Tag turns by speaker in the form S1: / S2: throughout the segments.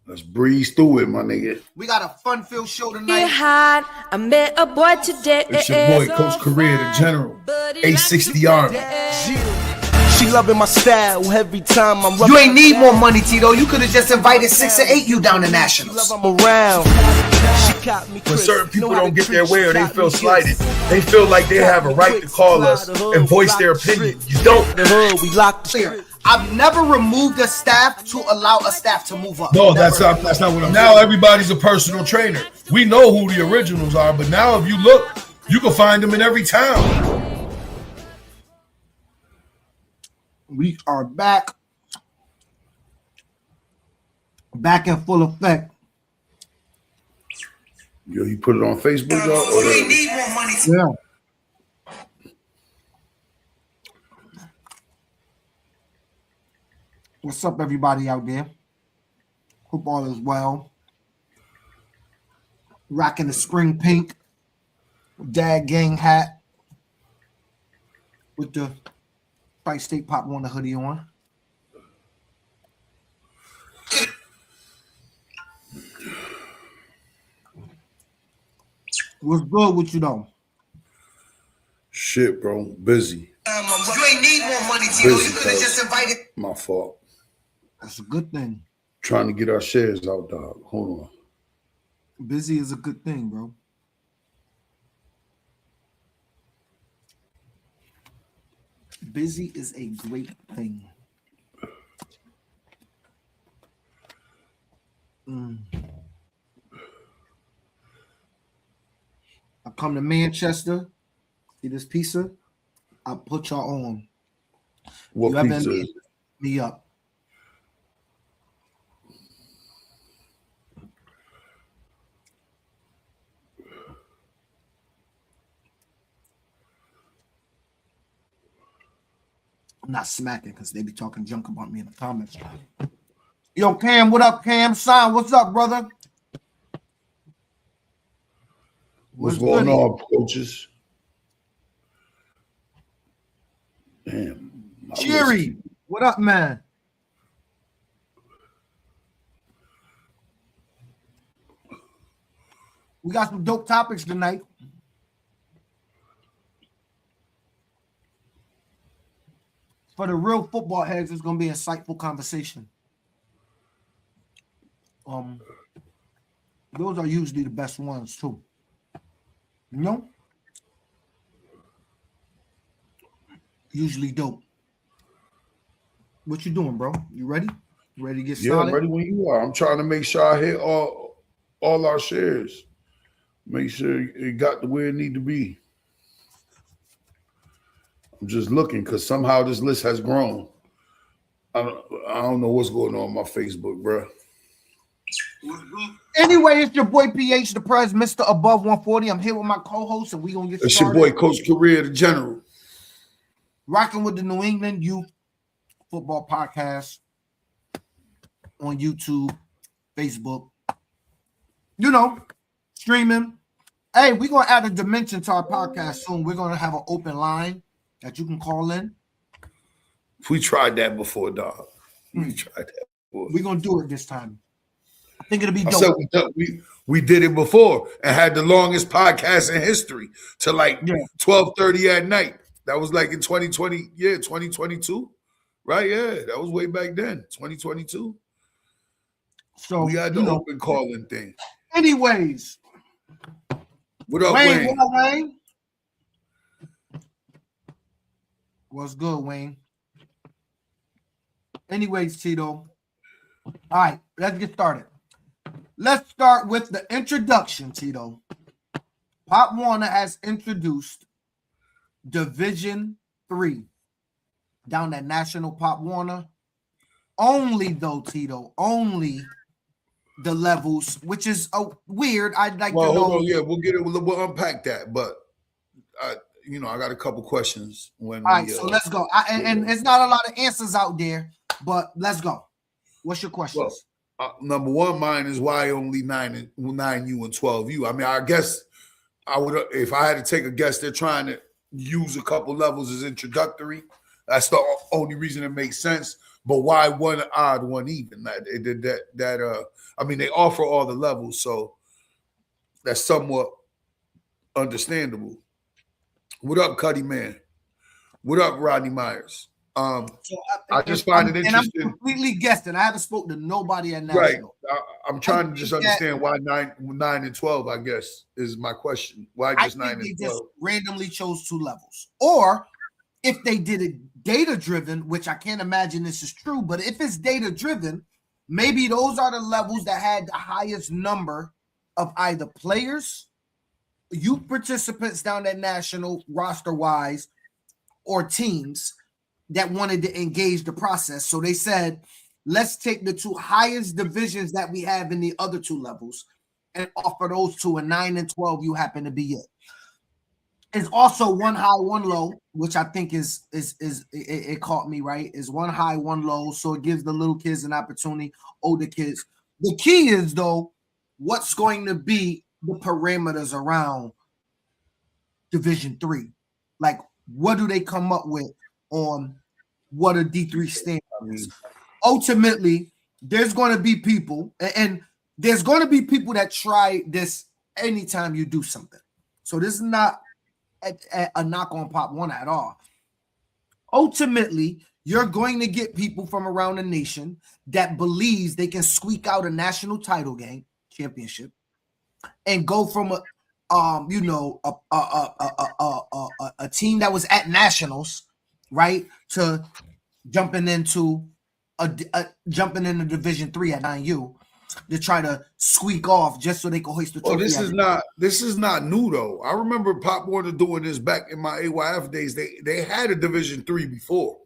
S1: Let's breeze through it, my nigga.
S2: We got a fun-filled show tonight.
S3: I met a boy today.
S1: It's your boy, Coach Career, the General. 860 Army.
S4: She loving my style every time I'm rubbing.
S2: You ain't need more money, Tito. You could have just invited 6 or 8 you down to Nationals.
S4: I'm around. She caught me.
S1: When certain people don't get their way or they feel slighted, they feel like they have a right to call us and voice their opinion. You don't.
S4: The hood, we locked
S2: Clear. I've never removed a staff to allow a staff to move up.
S1: No, that's not what I'm saying. Now everybody's a personal trainer. We know who the originals are, but now if you look, you can find them in every town.
S2: We are back in full effect.
S1: Yo, you put it on Facebook, though?
S2: We need more money. Yeah. What's up, everybody out there? Hope all is well. Rocking the spring pink dad gang hat with the Fight State Pop Warner hoodie on. What's good with you though?
S1: Shit, bro. Busy.
S2: You ain't need more money, Tito. You could have just invited.
S1: My fault.
S2: That's a good thing.
S1: Trying to get our shares out, dog. Hold on.
S2: Busy is a good thing, bro. Busy is a great thing. I come to Manchester, see this pizza, I put y'all on.
S1: What
S2: You
S1: pizza?
S2: haven't me up. I'm not smacking because they be talking junk about me in the comments. Yo, Cam, what up, Cam? Son, what's up, brother?
S1: What's going on, coaches? Damn.
S2: Cheery, what up, man? We got some dope topics tonight. For the real football heads, it's gonna be an insightful conversation. Those are usually the best ones too. You know? Usually dope. What you doing, bro? You ready? You ready to get started?
S1: Yeah, I'm ready when you are. I'm trying to make sure I hit all our shares. Make sure it got to where it need to be. I'm just looking because somehow this list has grown. I don't know what's going on my Facebook, bro.
S2: Anyway, it's your boy PH, the Prez, Mr. Above 140. I'm here with my co-host, and we gonna get started.
S1: It's your boy, Coach Career, the General.
S2: Rocking with the New England Youth Football Podcast on YouTube, Facebook. You know, streaming. Hey, we're gonna add a dimension to our podcast soon. We're gonna have an open line that you can call in.
S1: We tried that before, dog. We tried that before.
S2: We're gonna do it this time. I think it'll be dope.
S1: I said we did it before and had the longest podcast in history to like 12:30 at night. That was like in 2020, 2022. Right? Yeah, that was way back then, 2022.
S2: So
S1: we had the open calling thing.
S2: Anyways.
S1: What up, Wayne?
S2: What up, Wayne? What's good, Wayne? Anyways, Tito. All right, let's get started. Let's start with the introduction, Tito. Pop Warner has introduced Division III down at National Pop Warner. Only though, Tito, only the levels, which is weird. I'd like to know.
S1: Hold on, yeah, we'll get it. We'll unpack that, but I got a couple questions. All
S2: right, so let's go. And it's not a lot of answers out there, but let's go. What's your questions?
S1: Well, number one, mine is why only 9U and 12U. I mean, I guess I would, if I had to take a guess, they're trying to use a couple levels as introductory. That's the only reason it makes sense. But why one odd, one even? I mean, they offer all the levels, so that's somewhat understandable. What up, Cuddy Man? What up, Rodney Myers? I just find it interesting.
S2: And I'm completely guessing. I haven't spoken to nobody at National.
S1: Right. I'm trying to just understand why 9 and 12, I guess, is my question. Why just 9 and 12? They just
S2: randomly chose 2 levels. Or if they did it data-driven, which I can't imagine this is true, but if it's data-driven, maybe those are the levels that had the highest number of either players, youth participants down at National roster-wise, or teams that wanted to engage the process. So they said, let's take the 2 highest divisions that we have in the other 2 levels and offer those 2, and 9 and 12 you happen to be it. It's also 1 high, 1 low, which I think is it caught me right. Is 1 high, 1 low, so it gives the little kids an opportunity, older kids. The key is though, what's going to be the parameters around Division 3? Like, what do they come up with on what a D3 standard is? Ultimately, there's going to be people, and there's going to be people that try this anytime you do something. So this is not a knock on Pop One at all. Ultimately, you're going to get people from around the nation that believes they can squeak out a national title game, championship, and go from a team that was at nationals, right, to jumping into Division 3 at 9U to try to squeak off just so they can hoist the trophy.
S1: This is not new though. I remember Pop Warner doing this back in my AYF days. They had a Division 3 before.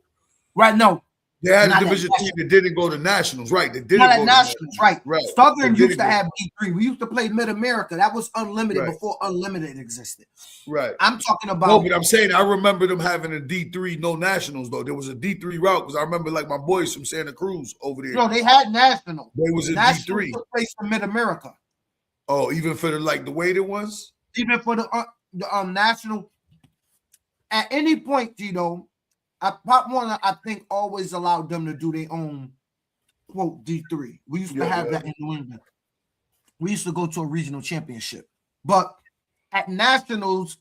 S2: Right, no.
S1: They had a Division 3 that didn't go to nationals, right? They didn't
S2: not
S1: go
S2: at nationals, right. Southern used to have D3. We used to play Mid-America. That was unlimited before Unlimited existed.
S1: Right.
S2: I'm talking about.
S1: No, but I'm saying I remember them having a D3, no nationals though. There was a D3 route because I remember like my boys from Santa Cruz over there.
S2: No, they had nationals.
S1: There was a
S2: nationals
S1: D3.
S2: Took place for Mid-America.
S1: Oh, even for the weight it was?
S2: Even for the national. At any point, Tito, Pop Warner, I think, always allowed them to do their own, quote, D3. We used to have that in New England. We used to go to a regional championship. But at nationals,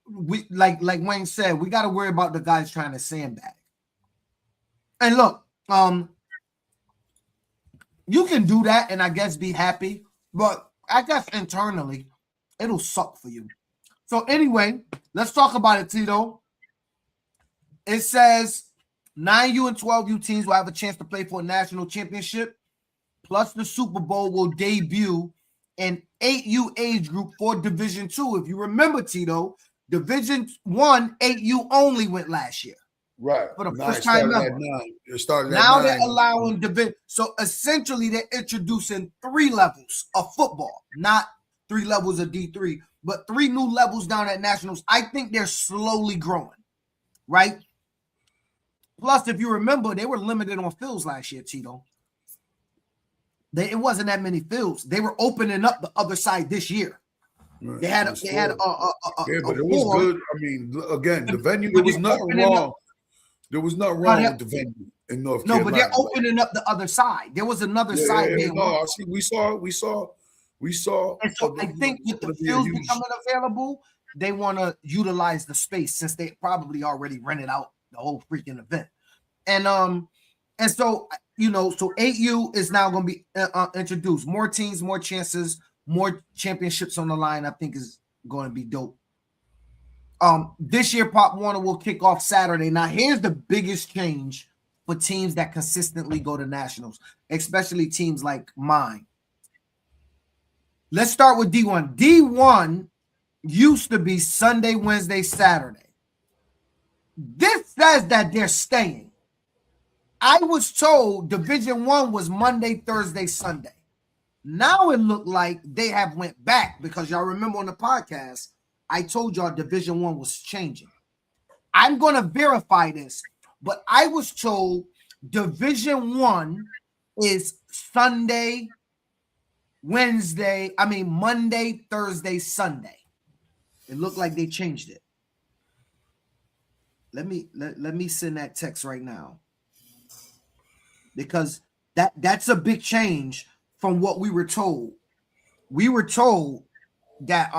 S2: we like Wayne said, we got to worry about the guys trying to sandbag. And look, you can do that and I guess be happy, but I guess internally, it'll suck for you. So anyway, let's talk about it, Tito. It says 9U and 12U teams will have a chance to play for a national championship, plus the Super Bowl will debut an 8U age group for Division 2. If you remember, Tito, Division 1, 8U only went last year.
S1: Right.
S2: For the first time ever. Now they're allowing division. So essentially, they're introducing 3 levels of football, not 3 levels of D3, but 3 new levels down at nationals. I think they're slowly growing, right? Plus, if you remember, they were limited on fields last year, Tito. It wasn't that many fields. They were opening up the other side this year. Right. They had
S1: but it was good. I mean, again, the venue, there was nothing wrong. There was nothing wrong with the venue in North Carolina.
S2: No, but they're opening up the other side. There was another side being
S1: I see. We saw.
S2: And so I think with the fields becoming available, they want to utilize the space since they probably already rented out the whole freaking event. And so so 8U is now going to be introduced. More teams, more chances, more championships on the line. I think is going to be dope. This year, Pop Warner will kick off Saturday. Now, here's the biggest change for teams that consistently go to nationals, especially teams like mine. Let's start with D1. D1 used to be Sunday, Wednesday, Saturday. This says that they're staying. I was told Division 1 was Monday, Thursday, Sunday. Now it looked like they have went back because y'all remember on the podcast, I told y'all Division 1 was changing. I'm going to verify this, but I was told Division 1 is Monday, Thursday, Sunday. It looked like they changed it. Let me send that text right now. because that's a big change from what we were told. We were told that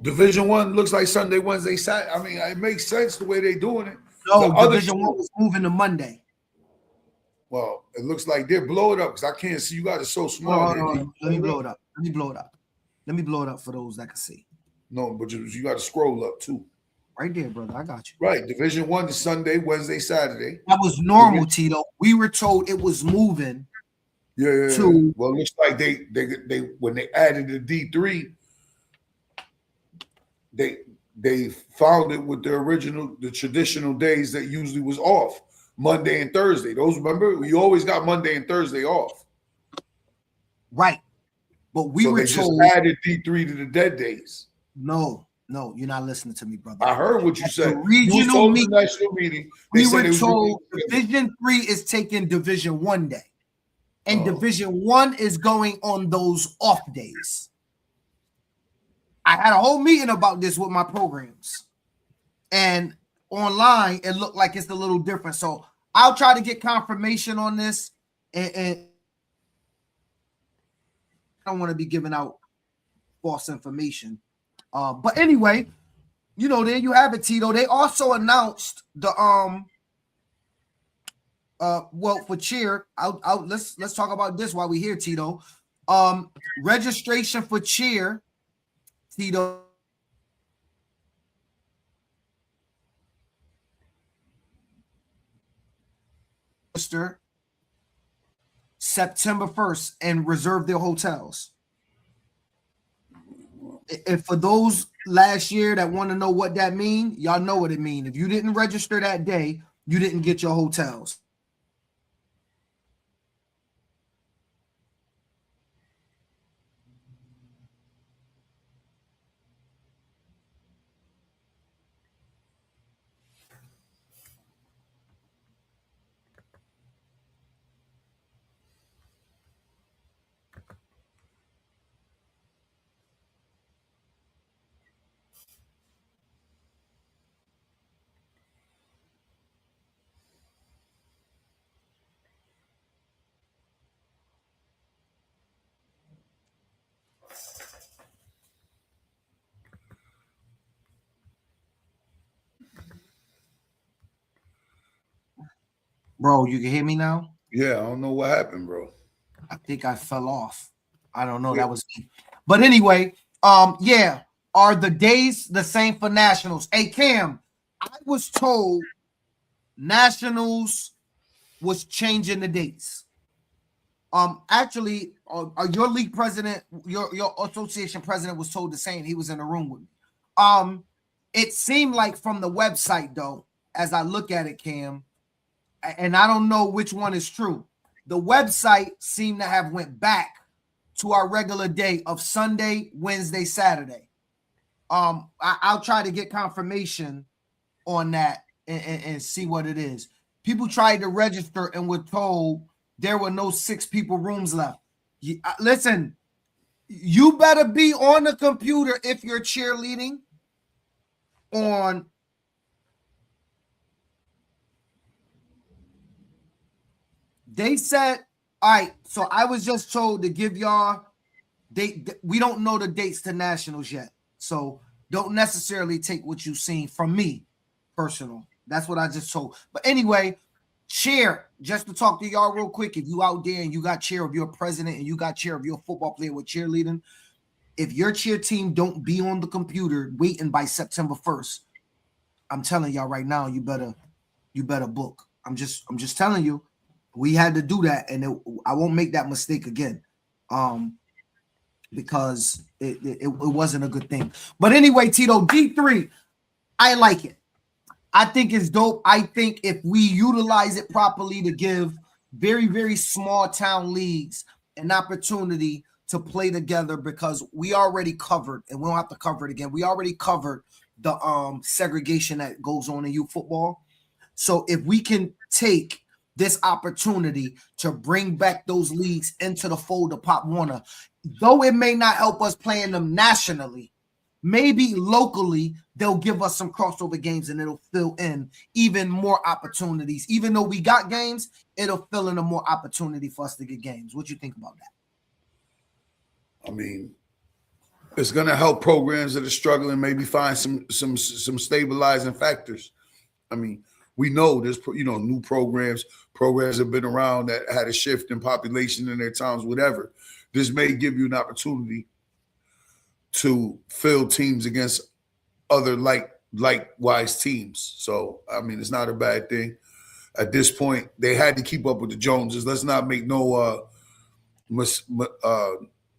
S1: Division One looks like Sunday, Wednesday, Saturday. I mean, it makes sense the way they're doing it.
S2: no, Division One was moving to Monday.
S1: Well, it looks like they're blowing it up because I can't see. You got it so small.
S2: Let me blow it up. Let me blow it up. Let me blow it up for those that can see.
S1: No, but you got to scroll up too.
S2: Right there, brother. I got you.
S1: Right. Division One is Sunday, Wednesday, Saturday.
S2: That was normal, Tito. We were told it was moving.
S1: Yeah. Well, it looks like they when they added the D3, they found it with the traditional days that usually was off, Monday and Thursday. Those, remember, we always got Monday and Thursday off.
S2: Right. But we were told
S1: just added D3 to the dead days.
S2: No, you're not listening to me, brother.
S1: I heard what you said.
S2: The regional
S1: national meeting.
S2: We were told Division 3 is taking Division 1 day. And Division 1 is going on those off days. I had a whole meeting about this with my programs. And online, it looked like it's a little different. So I'll try to get confirmation on this. And I don't want to be giving out false information. But anyway, there you have it, Tito. They also announced the for cheer. Let's talk about this while we're here, Tito. Registration for cheer, Tito. September 1st and reserve their hotels. And for those last year that want to know what that means, y'all know what it means. If you didn't register that day, you didn't get your hotels. Bro, you can hear me now?
S1: Yeah, I don't know what happened, bro.
S2: I think I fell off. I don't know. Yeah. That was me. But anyway, are the days the same for nationals? Hey, Cam, I was told nationals was changing the dates. Actually, your league president, your association president was told the same. He was in the room with me. It seemed like from the website, though, as I look at it, Cam, and I don't know which one is true. The website seemed to have went back to our regular day of Sunday, Wednesday, Saturday. I'll try to get confirmation on that and see what it is. People tried to register and were told there were no 6 people rooms left. Listen, you better be on the computer if you're cheerleading on. They said, all right, so I was just told to give y'all, we don't know the dates to nationals yet. So don't necessarily take what you've seen from me, personal. That's what I just told. But anyway, cheer, just to talk to y'all real quick. If you out there and you got cheer of your president and you got cheer of your football player with cheerleading, if your cheer team don't be on the computer waiting by September 1st, I'm telling y'all right now, you better book. I'm just telling you. We had to do that, and I won't make that mistake again, because it wasn't a good thing. But anyway, Tito, D3, I like it. I think it's dope. I think if we utilize it properly to give very, very small town leagues an opportunity to play together, because we already covered, and we don't have to cover it again. We already covered the segregation that goes on in youth football. So if we can take this opportunity to bring back those leagues into the fold of Pop Warner, though it may not help us playing them nationally, maybe locally they'll give us some crossover games and it'll fill in even more opportunities. Even though we got games, it'll fill in a more opportunity for us to get games. What you think about that?
S1: I mean, it's going to help programs that are struggling maybe find some stabilizing factors. I mean, we know there's new programs have been around that had a shift in population in their towns, whatever. This may give you an opportunity to field teams against other likewise teams. So, I mean, it's not a bad thing. At this point, they had to keep up with the Joneses. Let's not make no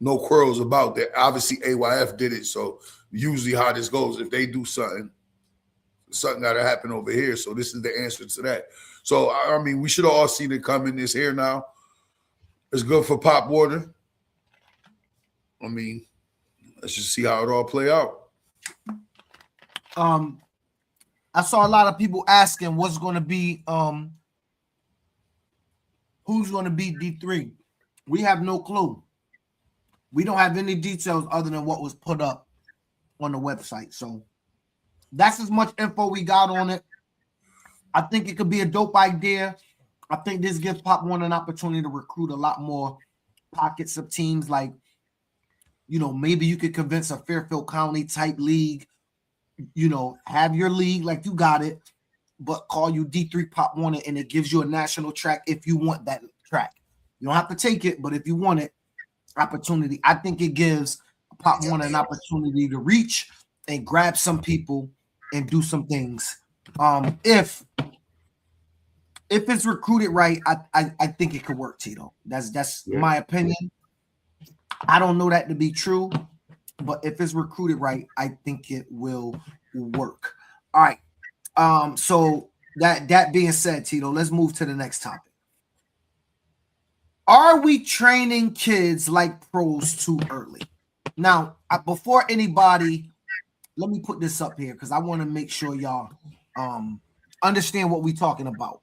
S1: quarrels about that. Obviously, AYF did it. So usually how this goes, if they do something got to happen over here. So this is the answer to that. So, I mean, we should have all seen it coming. It's here now. It's good for Pop Warner. I mean, let's just see how it all play out.
S2: I saw a lot of people asking what's going to be who's going to be D3. We have no clue. We don't have any details other than what was put up on the website. So that's as much info we got on it. I think it could be a dope idea. I think this gives Pop Warner an opportunity to recruit a lot more pockets of teams. Like, maybe you could convince a Fairfield County type league, have your league like you got it, but call you D3 Pop Warner, and it gives you a national track if you want that track. You don't have to take it, but if you want it, opportunity. I think it gives Pop Warner an opportunity to reach and grab some people and do some things. If it's recruited right, I think it could work, Tito. That's my opinion. I don't know that to be true, but if it's recruited right, I think it will work. All right. So that being said, Tito, let's move to the next topic. Are we training kids like pros too early? Now, before anybody, let me put this up here because I want to make sure y'all understand what we're talking about.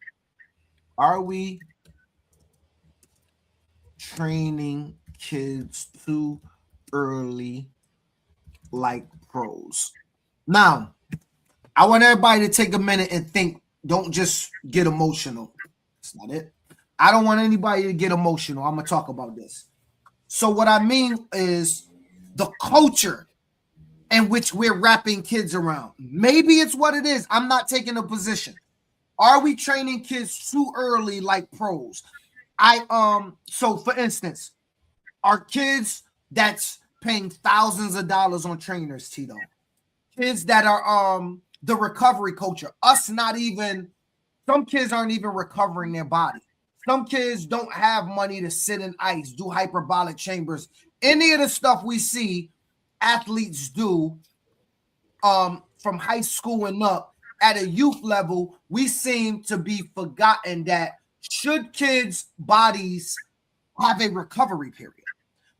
S2: Are we training kids too early like pros? Now, I want everybody to take a minute and think. Don't just get emotional. That's not it. I don't want anybody to get emotional. I'm going to talk about this. So what I mean is the culture in which we're wrapping kids around. Maybe it's what it is. I'm not taking a position. Are we training kids too early like pros? So for instance, are kids that's paying thousands of dollars on trainers, Tito? Kids that are the recovery culture. Some kids aren't even recovering their body. Some kids don't have money to sit in ice, do hyperbolic chambers. Any of the stuff we see athletes do from high school and up at a youth level, we seem to be forgotten that should kids' bodies have a recovery period?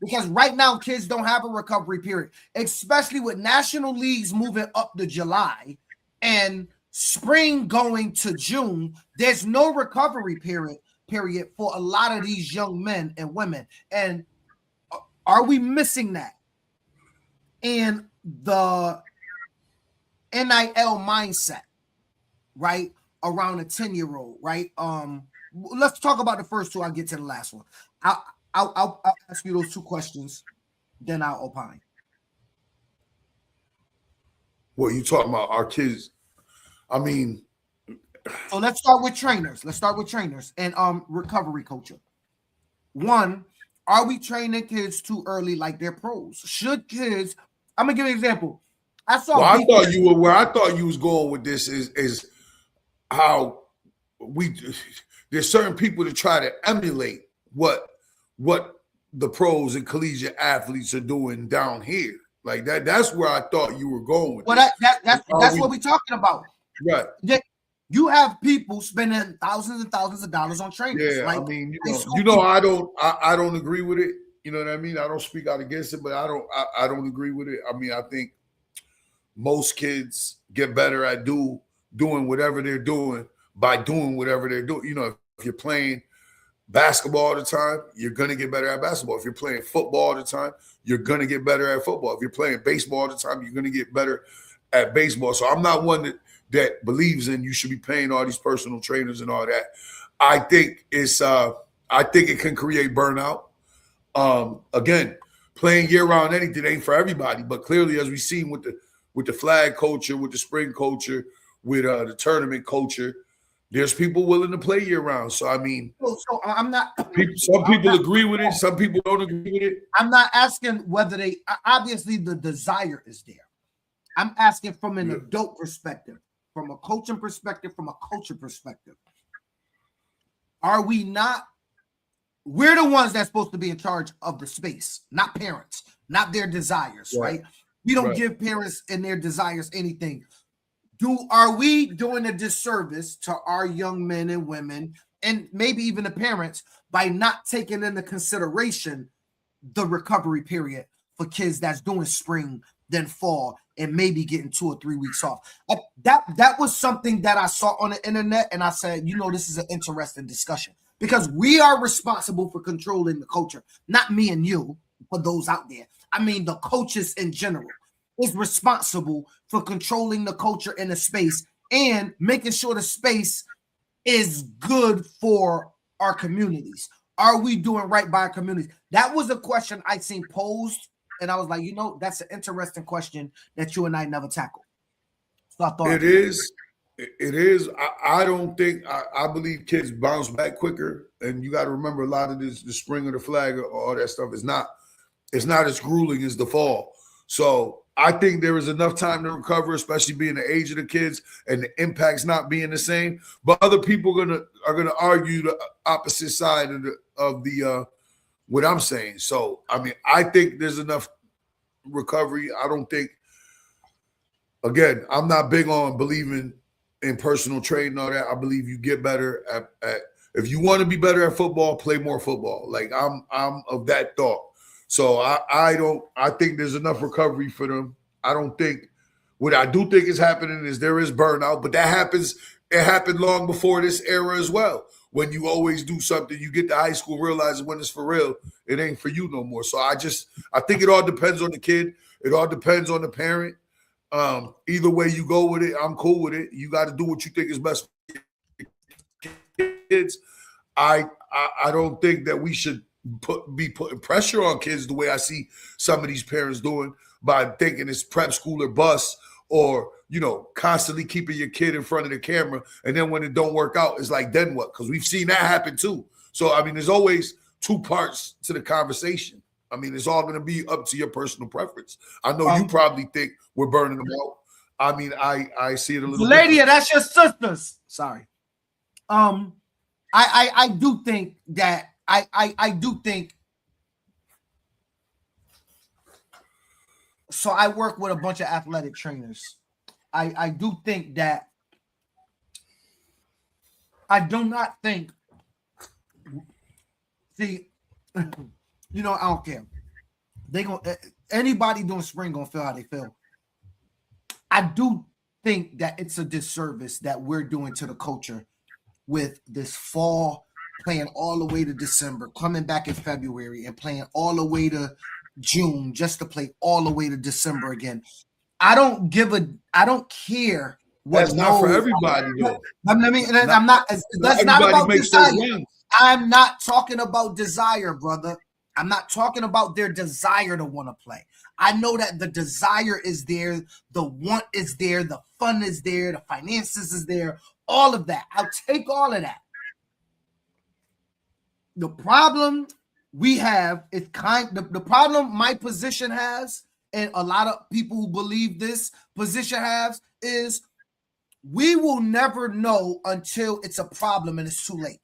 S2: Because right now, kids don't have a recovery period, especially with national leagues moving up to July and spring going to June. There's no recovery period for a lot of these young men and women. And are we missing that in the NIL mindset, right? Around a 10-year-old, right? Let's talk about the first two. I'll get to the last one. I'll ask you those two questions, then I'll opine.
S1: What you talking about? Our kids? I mean,
S2: so let's start with trainers. And recovery culture. One, are we training kids too early like they're pros? Should kids? I'm gonna give you an example. I thought you was going with this is how there's certain people that try to emulate what the pros and collegiate athletes are doing down here. Like that. That's where I thought you were going with. Well, that's what we're talking about.
S1: Right.
S2: You have people spending thousands and thousands of dollars on trainers.
S1: Yeah,
S2: like,
S1: I mean, I don't agree with it. You know what I mean? I don't speak out against it, but I don't agree with it. I mean, I think most kids get better at doing whatever they're doing by doing whatever they're doing. You know, if you're playing basketball all the time, you're going to get better at basketball. If you're playing football all the time, you're going to get better at football. If you're playing baseball all the time, you're going to get better at baseball. So I'm not one that believes in you should be paying all these personal trainers and all that. I think it can create burnout. Again, playing year-round anything ain't for everybody, but clearly, as we've seen with the flag culture, with the spring culture, with the tournament culture, there's people willing to play year-round. So I mean,
S2: so I'm not.
S1: Some people agree with it, some people don't agree with it.
S2: I'm not asking whether they obviously the desire is there. I'm asking from an adult perspective, from a coaching perspective, from a culture perspective. Are we not? We're the ones that's supposed to be in charge of the space, not parents, not their desires, right? We don't give parents and their desires anything. Are we doing a disservice to our young men and women, and maybe even the parents, by not taking into consideration the recovery period for kids that's doing spring, then fall, and maybe getting 2 or 3 weeks off? That was something that I saw on the internet, and I said, this is an interesting discussion. Because we are responsible for controlling the culture, not me and you, for those out there. I mean, the coaches in general is responsible for controlling the culture in the space and making sure the space is good for our communities. Are we doing right by our communities? That was a question I seen posed, and I was like, that's an interesting question that you and I never tackled. So I thought
S1: it is. It is. I don't think I believe kids bounce back quicker, and you got to remember a lot of this, the spring or the flag or all that stuff is not. It's not as grueling as the fall. So I think there is enough time to recover, especially being the age of the kids and the impacts not being the same. But other people are gonna argue the opposite side of the what I'm saying. So I mean, I think there's enough recovery. I don't think. Again, I'm not big on believing in personal training and all that. I believe you get better at if you want to be better at football, play more football. Like I'm of that thought. So I think there's enough recovery for them. I don't think what I do think is happening is there is burnout, but that happens. It happened long before this era as well. When you always do something, you get to high school realizing when it's for real, it ain't for you no more. So I think it all depends on the kid. It all depends on the parent. Either way you go with it, I'm cool with it. You got to do what you think is best for kids. I don't think that we should be putting pressure on kids the way I see some of these parents doing by thinking it's prep school or bus, or constantly keeping your kid in front of the camera, and then when it don't work out, it's like, then what? Because we've seen that happen too. So I mean, there's always two parts to the conversation. I mean, it's all going to be up to your personal preference. I know you probably think we're burning them out. I mean, I see it a little.
S2: Lady, that's your sisters. Sorry. I do think that I do think. So I work with a bunch of athletic trainers. I do think that. I do not think. See. I don't care. Anybody doing spring gonna feel how they feel. I do think that it's a disservice that we're doing to the culture with this fall, playing all the way to December, coming back in February, and playing all the way to June just to play all the way to December again. I don't care.
S1: That's not for everybody, though.
S2: I'm not. That's not about desire. I'm not talking about desire, brother. I'm not talking about their desire to want to play. I know that the desire is there, the want is there, the fun is there, the finances is there, all of that. I'll take all of that. The problem we have is the problem my position has, and a lot of people who believe this position has, is we will never know until it's a problem and it's too late.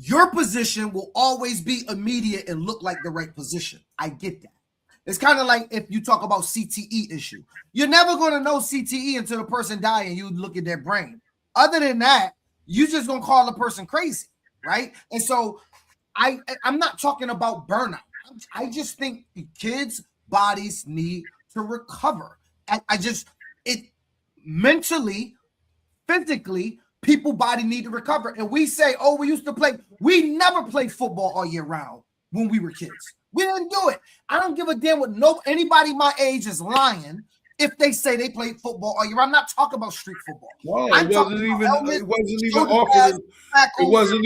S2: Your position will always be immediate and look like the right position. I get that. It's kind of like if you talk about CTE issue. You're never going to know CTE until the person dies and you look at their brain. Other than that, you're just going to call the person crazy, right? And so I'm not talking about burnout. I just think kids' bodies need to recover. It mentally, physically, people body need to recover. And we say, oh, we used to play. We never played football all year round when we were kids. We didn't do it. I don't give a damn what anybody my age is lying if they say they played football all year. I'm not talking about street football.
S1: No, it wasn't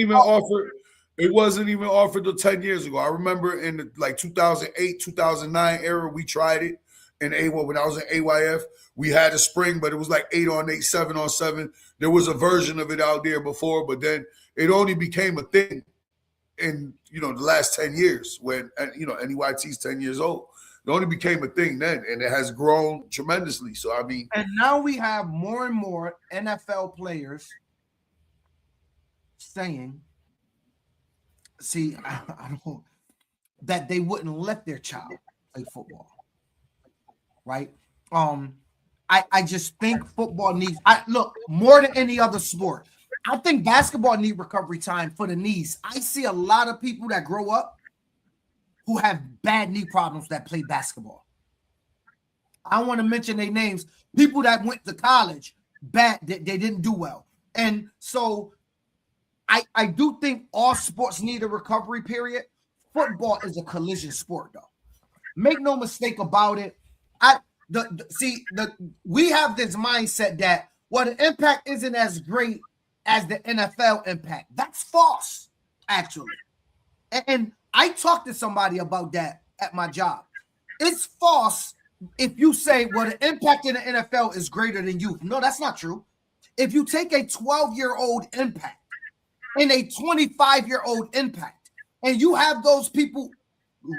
S1: even offered till 10 years ago. I remember in the 2008, 2009 era, we tried it in A1 when I was in AYF. We had a spring, but it was like 8-on-8, 7-on-7. There was a version of it out there before, but then it only became a thing in the last 10 years when NEYT's 10 years old. It only became a thing then, and it has grown tremendously. So I mean,
S2: and now we have more and more NFL players saying, I don't, that they wouldn't let their child play football, right? I just think football needs. Look, more than any other sport, I think basketball need recovery time for the knees. I see a lot of people that grow up who have bad knee problems that play basketball. I want to mention their names. People that went to college, they didn't do well. And so I do think all sports need a recovery period. Football is a collision sport, though. Make no mistake about it. We have this mindset that the impact isn't as great as the NFL impact. That's false, actually. And I talked to somebody about that at my job. It's false if you say, the impact in the NFL is greater than youth. No, that's not true. If you take a 12-year-old impact and a 25-year-old impact, and you have those people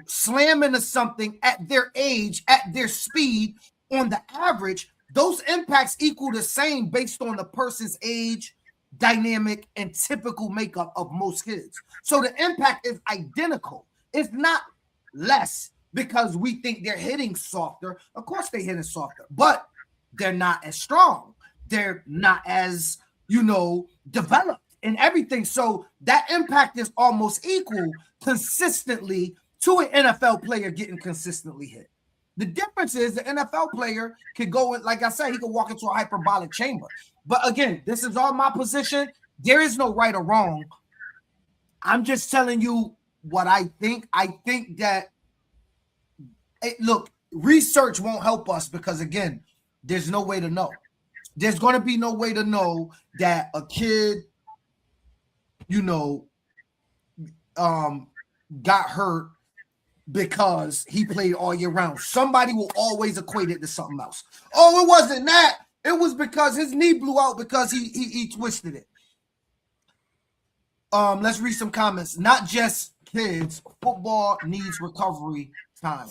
S2: slam into something at their age, at their speed, on the average, those impacts equal the same based on the person's age, dynamic, and typical makeup of most kids. So the impact is identical. It's not less because we think they're hitting softer. Of course they're hitting softer, but they're not as strong. They're not as, developed in everything. So that impact is almost equal consistently to an NFL player getting consistently hit. The difference is the NFL player could go, like I said, he could walk into a hyperbolic chamber. But again, this is all my position. There is no right or wrong. I'm just telling you what I think. I think that, look, research won't help us because, again, there's no way to know. There's going to be no way to know that a kid, got hurt because he played all year round. Somebody will always equate it to something else. Oh, it wasn't that. It was because his knee blew out because he twisted it. Let's read some comments. Not just kids. Football needs recovery time.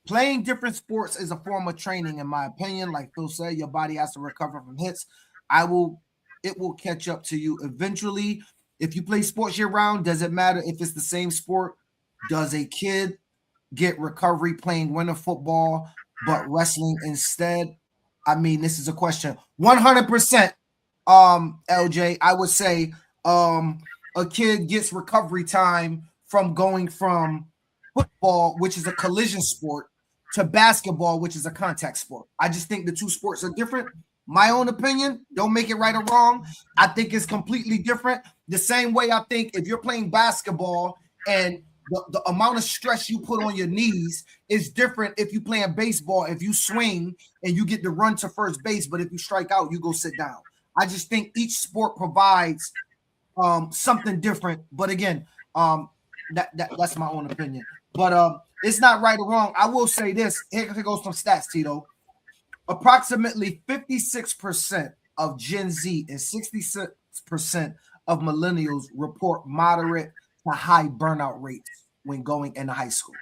S2: Playing different sports is a form of training, in my opinion. Like Phil said, your body has to recover from hits. It will catch up to you eventually. If you play sports year round, does it matter if it's the same sport? Does a kid get recovery playing winter football but wrestling instead? I mean, this is a question. 100%, LJ, I would say a kid gets recovery time from going from football, which is a collision sport, to basketball, which is a contact sport. I just think the two sports are different. My own opinion, don't make it right or wrong. I think it's completely different. The same way I think if you're playing basketball and the amount of stress you put on your knees is different if you're playing baseball. If you swing and you get to run to first base, but if you strike out, you go sit down. I just think each sport provides something different. But again, that's my own opinion. But it's not right or wrong. I will say this. Here goes some stats, Tito. Approximately 56% of Gen Z and 66% of millennials report moderate to high burnout rates when going into high school.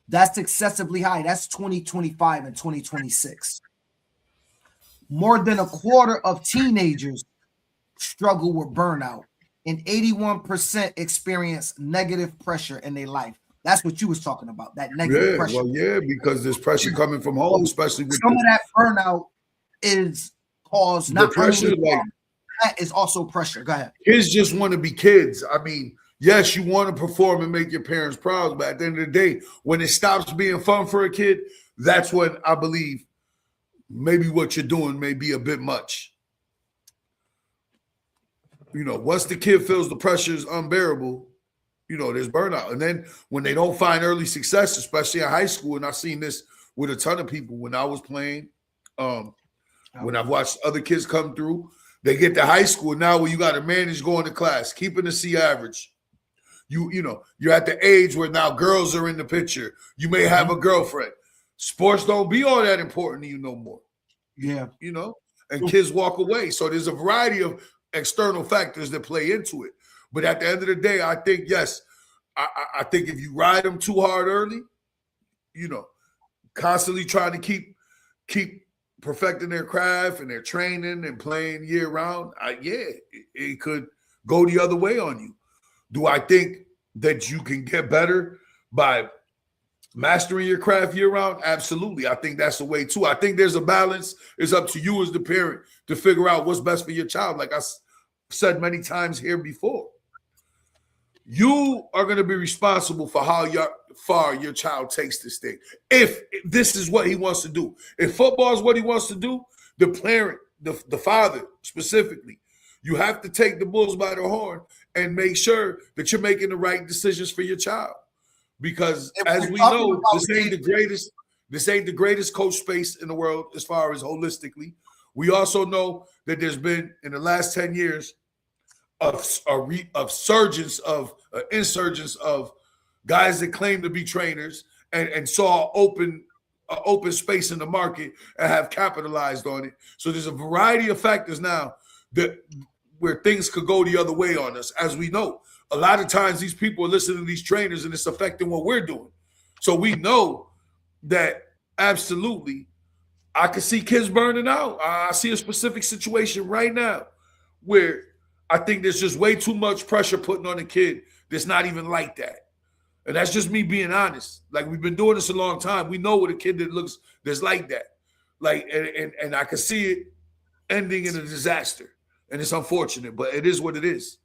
S2: That's excessively high. That's 2025 and 2026. More than a quarter of teenagers struggle with burnout, and 81% experience negative pressure in their life. That's what you was talking about, that negative pressure.
S1: Well, yeah, because there's pressure coming from home, especially with
S2: some of that burnout is caused not pressure, that is also pressure. Go ahead.
S1: Kids just want to be kids. I mean, yes, you want to perform and make your parents proud, but at the end of the day, when it stops being fun for a kid, that's when I believe maybe what you're doing may be a bit much. once the kid feels the pressure is unbearable, there's burnout. And then when they don't find early success, especially in high school, and I've seen this with a ton of people when I was playing, when I've watched other kids come through, they get to high school now where you got to manage going to class, keeping the C average. You're at the age where now girls are in the picture. You may have a girlfriend. Sports don't be all that important to you no more.
S2: Yeah.
S1: And kids walk away. So there's a variety of external factors that play into it. But at the end of the day, I think, yes, I think if you ride them too hard early, constantly trying to keep perfecting their craft and their training and playing year round, it could go the other way on you. Do I think that you can get better by mastering your craft year round? Absolutely. I think that's the way too. I think there's a balance. It's up to you as the parent to figure out what's best for your child. Like I said many times here before, you are going to be responsible for how far your child takes this thing. If this is what he wants to do, if football is what he wants to do, the parent, the father specifically, you have to take the bulls by the horn and make sure that you're making the right decisions for your child. Because as we know, this ain't the greatest coach space in the world as far as holistically. We also know that there's been in the last 10 years insurgence of guys that claim to be trainers and saw open space in the market and have capitalized on it. So there's a variety of factors now where things could go the other way on us. As we know, a lot of times these people are listening to these trainers and it's affecting what we're doing. So we know that absolutely I could see kids burning out. I see a specific situation right now where I think there's just way too much pressure putting on a kid that's not even like that. And that's just me being honest. Like, we've been doing this a long time. We know what a kid that's like that. Like, and I can see it ending in a disaster. And it's unfortunate, but it is what it is.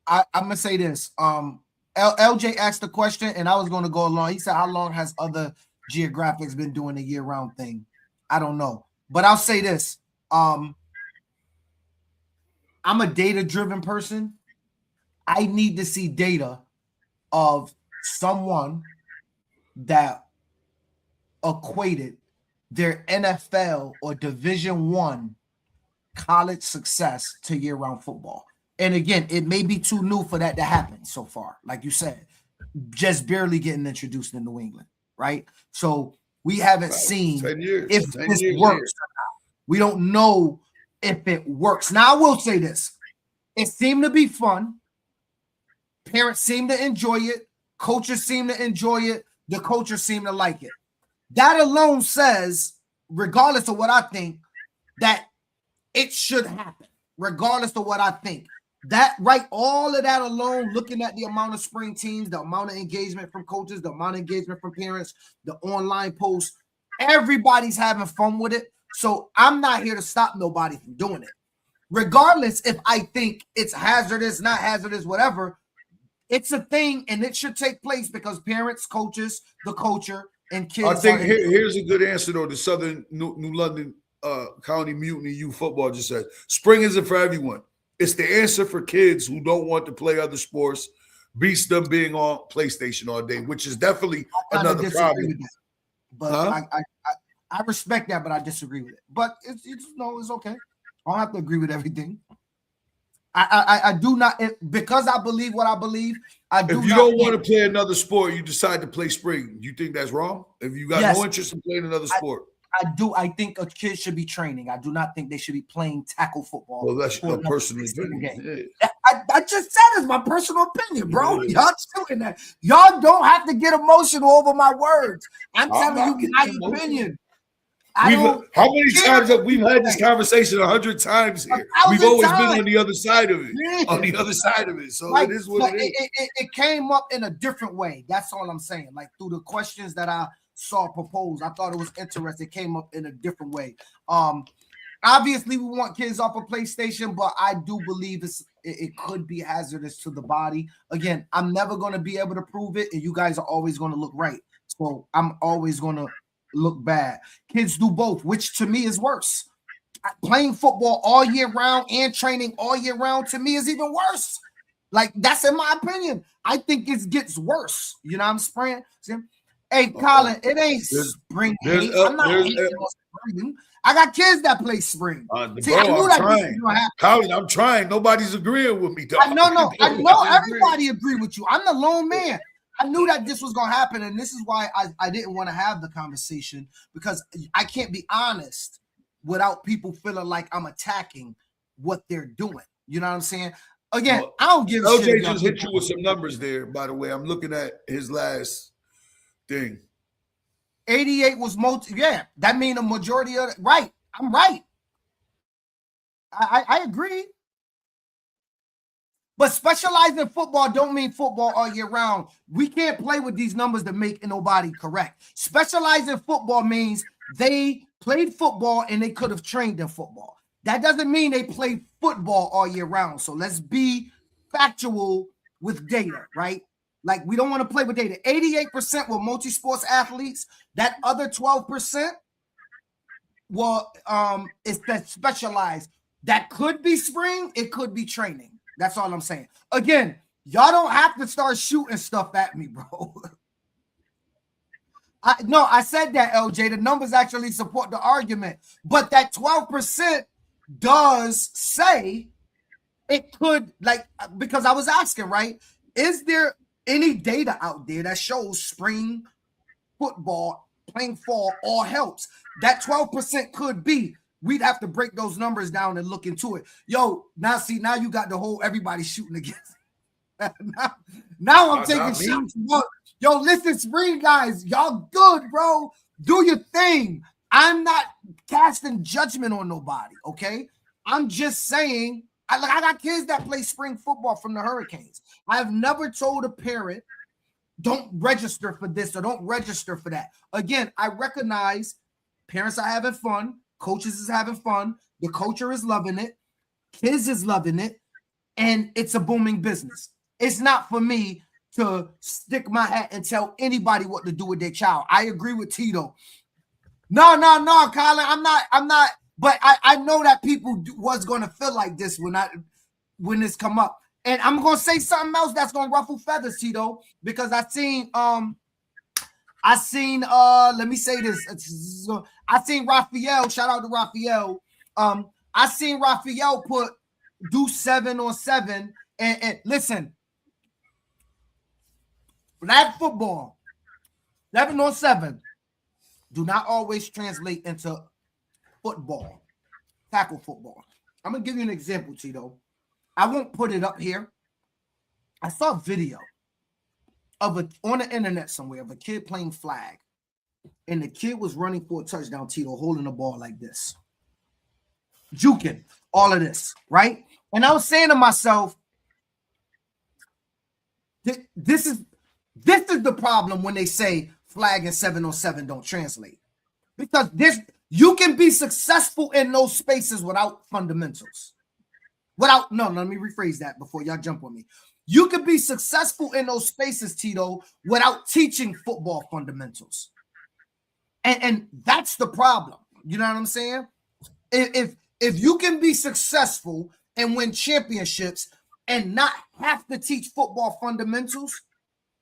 S2: I'm going to say this. LJ asked the question, and I was going to go along. He said, how long has other geographics been doing a year-round thing? I don't know. But I'll say this. I'm a data-driven person. I need to see data of someone that equated their NFL or Division I college success to year-round football. And again, it may be too new for that to happen so far. Like you said, just barely getting introduced in New England, right? So we haven't seen if this works or not. We don't know if it works. Now, I will say this. It seemed to be fun. Parents seem to enjoy it. Coaches seem to enjoy it. The coaches seem to like it. That alone says, regardless of what I think, that it should happen, regardless of what I think. That, right, all of that alone, looking at the amount of spring teams, the amount of engagement from coaches, the amount of engagement from parents, the online posts, everybody's having fun with it. So I'm not here to stop nobody from doing it. Regardless if I think it's hazardous, not hazardous, whatever, it's a thing and it should take place because parents, coaches, the culture, and kids.
S1: I think here's a good answer, though. The Southern New London County Mutiny Youth Football just said, spring isn't for everyone. It's the answer for kids who don't want to play other sports, beats them being on PlayStation all day, which is definitely another problem.
S2: But I respect that, but I disagree with it. But it's okay. I don't have to agree with everything. I do not, because I believe what I believe. If you don't want to play another sport, you decide to play spring. You think that's wrong? If you got no interest in playing another sport? I do. I think a kid should be training. I do not think they should be playing tackle football.
S1: Well, that's your personal opinion.
S2: Yeah. I just said it's my personal opinion, bro. Yeah. Y'all doing that. Y'all don't have to get emotional over my words. I'm telling you my opinion.
S1: How many times have we had this conversation 100 times here? We've always been on the other side of it. Yeah. On the other side of it. So like, it is what it is.
S2: It came up in a different way. That's all I'm saying. Like through the questions that I saw proposed, I thought it was interesting. It came up in a different way. Obviously, we want kids off of PlayStation, but I do believe it could be hazardous to the body. Again, I'm never going to be able to prove it, and you guys are always going to look right. So I'm always going to look bad. Kids do both, which to me is worse. playing football all year round and training all year round to me is even worse. Like, that's in my opinion. I think it gets worse. You know what I'm saying? Hey, Colin, it ain't spring. I'm not hating on spring. I got kids that play spring. See,
S1: bro,
S2: I knew
S1: I'm
S2: that
S1: trying. Colin, I'm trying. Nobody's agreeing with me, dog.
S2: I know everybody agree with you. I'm the lone man. I knew that this was going to happen, and this is why I didn't want to have the conversation, because I can't be honest without people feeling like I'm attacking what they're doing. You know what I'm saying? Again, I don't give a shit.
S1: LJ just hit you with some numbers there, by the way. I'm looking at his last thing.
S2: 88 was yeah, that means a majority of right. I'm right. I agree. But specialize in football don't mean football all year round. We can't play with these numbers to make nobody correct. Specialize in football means they played football and they could have trained in football. That doesn't mean they play football all year round. So let's be factual with data, right? Like, we don't want to play with data. 88% were multi-sports athletes. That other 12% is that specialized. That could be spring. It could be training. That's all I'm saying. Again, y'all don't have to start shooting stuff at me, bro. I said that, LJ. The numbers actually support the argument. But that 12% does say it could, like, because I was asking, right? Is there any data out there that shows spring football, playing fall, all helps? That 12% could be. We'd have to break those numbers down and look into it. Yo, now you got the whole everybody shooting against. now I'm taking shots. Yo, listen, spring guys, y'all good, bro. Do your thing. I'm not casting judgment on nobody, okay? I'm just saying, I got kids that play spring football from the Hurricanes. I've never told a parent, don't register for this or don't register for that. Again, I recognize parents are having fun. Coaches is having fun. The culture is loving it. Kids is loving it. And it's a booming business. It's not for me to stick my hat and tell anybody what to do with their child. I agree with Tito. No, Colin, I'm not. But I know that people was going to feel like this when this come up. And I'm going to say something else that's going to ruffle feathers, Tito, because I seen, let me say this. I seen Raphael, shout out to Raphael. I seen Raphael do 7 on 7. And listen, flag football, 11 on 7, do not always translate into football, tackle football. I'm going to give you an example, Tito. I won't put it up here. I saw a video on the internet somewhere of a kid playing flag, and the kid was running for a touchdown, Tito, holding the ball like this, juking, all of this, right? And I was saying to myself, this is the problem when they say flag and 7 on 7 don't translate, because you can be successful in those spaces without fundamentals. Let me rephrase that before y'all jump on me. You can be successful in those spaces, Tito, without teaching football fundamentals. And that's the problem. You know what I'm saying? If you can be successful and win championships and not have to teach football fundamentals,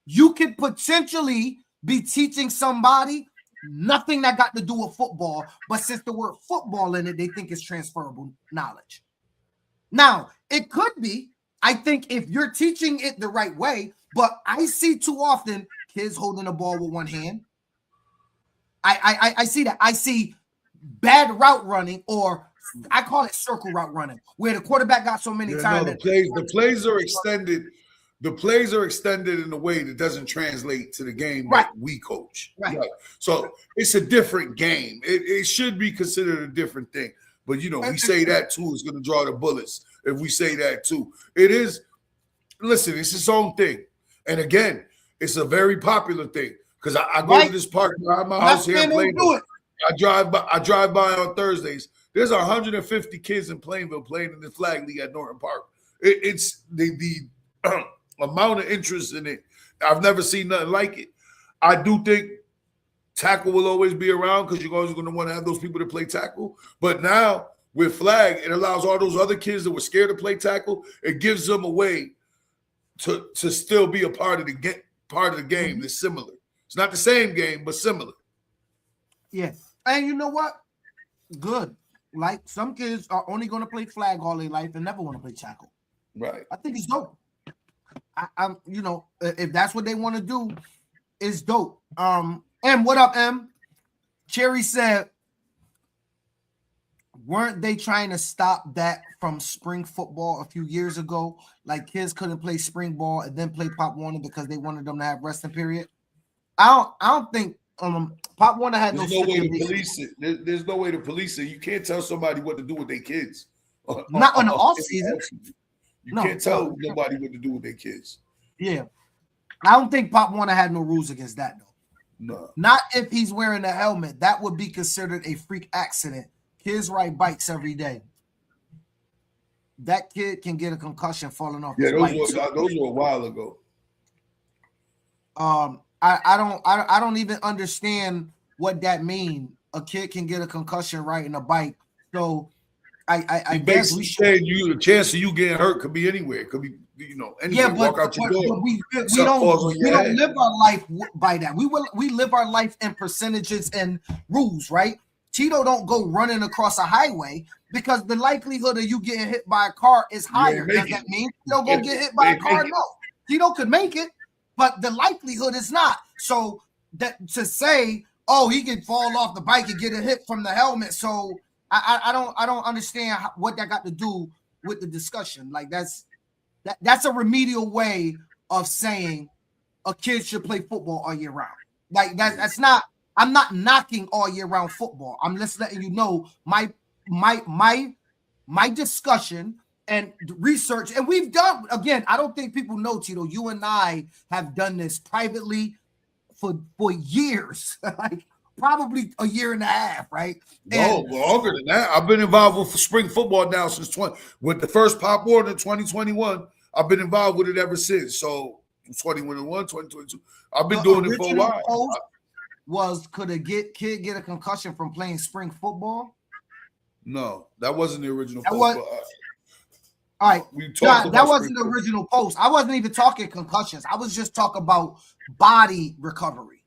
S2: you could potentially be teaching somebody nothing that got to do with football, but since the word football in it, they think it's transferable knowledge. Now, it could be, I think, if you're teaching it the right way, but I see too often kids holding the ball with one hand. I see that. I see bad route running, or I call it circle route running, where the quarterback got so many times.
S1: No, the plays are extended. The plays are extended in a way that doesn't translate to the game that we coach. Right. So it's a different game. It should be considered a different thing. But, we say that too is going to draw the bullets if we say that too. It is. Listen, it's its own thing. And again, it's a very popular thing because I go to this park behind my house here in Plainville. I drive by on Thursdays. There's 150 kids in Plainville playing in the flag league at Norton Park. It's the amount of interest in it. I've never seen nothing like it. I do think tackle will always be around because you're always going to want to have those people to play tackle. But now with flag, it allows all those other kids that were scared to play tackle. It gives them a way to still be a part of the game. Part of the game that's similar. It's not the same game, but similar.
S2: Yeah, and you know what? Good. Like some kids are only going to play flag all their life and never want to play tackle.
S1: Right.
S2: I think it's dope. I'm, you know, if that's what they want to do, it's dope. And what up, M? Cherry said, weren't they trying to stop that from spring football a few years ago? Like kids couldn't play spring ball and then play Pop Warner because they wanted them to have resting period. I don't think Pop Warner had
S1: There's no way to police it. There's no way to police it. You can't tell somebody what to do with their kids.
S2: Not on the off season.
S1: You can't tell nobody what to do with their kids.
S2: Yeah. I don't think Pop Warner had no rules against that, though.
S1: No.
S2: Not if he's wearing a helmet. That would be considered a freak accident. Kids ride bikes every day. That kid can get a concussion falling off.
S1: Yeah, those were a while ago.
S2: I don't even understand what that means. A kid can get a concussion riding a bike. So I guess we should.
S1: The chance of you getting hurt could be anywhere. It could be, anywhere.
S2: Yeah,
S1: Walk out your door.
S2: But we don't live our life by that. We live our life in percentages and rules, right? Tito don't go running across a highway because the likelihood of you getting hit by a car is higher. Does that mean Tito gonna get hit by a car? No. Tito could make it, but the likelihood is not. So that to say, oh, he can fall off the bike and get a hit from the helmet. So I don't understand what that got to do with the discussion. Like that's a remedial way of saying a kid should play football all year round. Like that's not. I'm not knocking all year round football. I'm just letting you know my discussion and research. And we've done, again, I don't think people know, Tito, you and I have done this privately for years, like probably a year and a half, right?
S1: No, longer than that. I've been involved with spring football now since with the first Pop Warner in 2021. I've been involved with it ever since. So 2021, 2022. I've been doing it for a while.
S2: Could a kid get a concussion from playing spring football?
S1: No, that wasn't the original
S2: post. All right, that wasn't the original post. I wasn't even talking concussions. I was just talking about body recovery.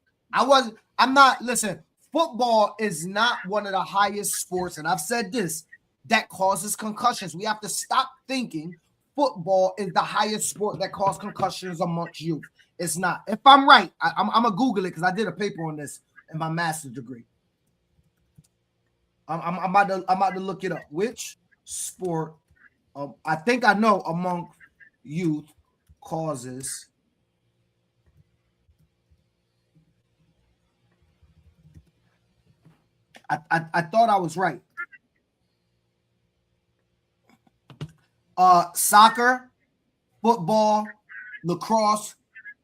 S2: Listen, football is not one of the highest sports, and I've said this, that causes concussions. We have to stop thinking football is the highest sport that causes concussions amongst youth. It's not. If I'm right, I'm gonna Google it because I did a paper on this in my master's degree. I'm about to look it up. Which sport? I think I know among youth causes. I thought I was right. Soccer, football, lacrosse,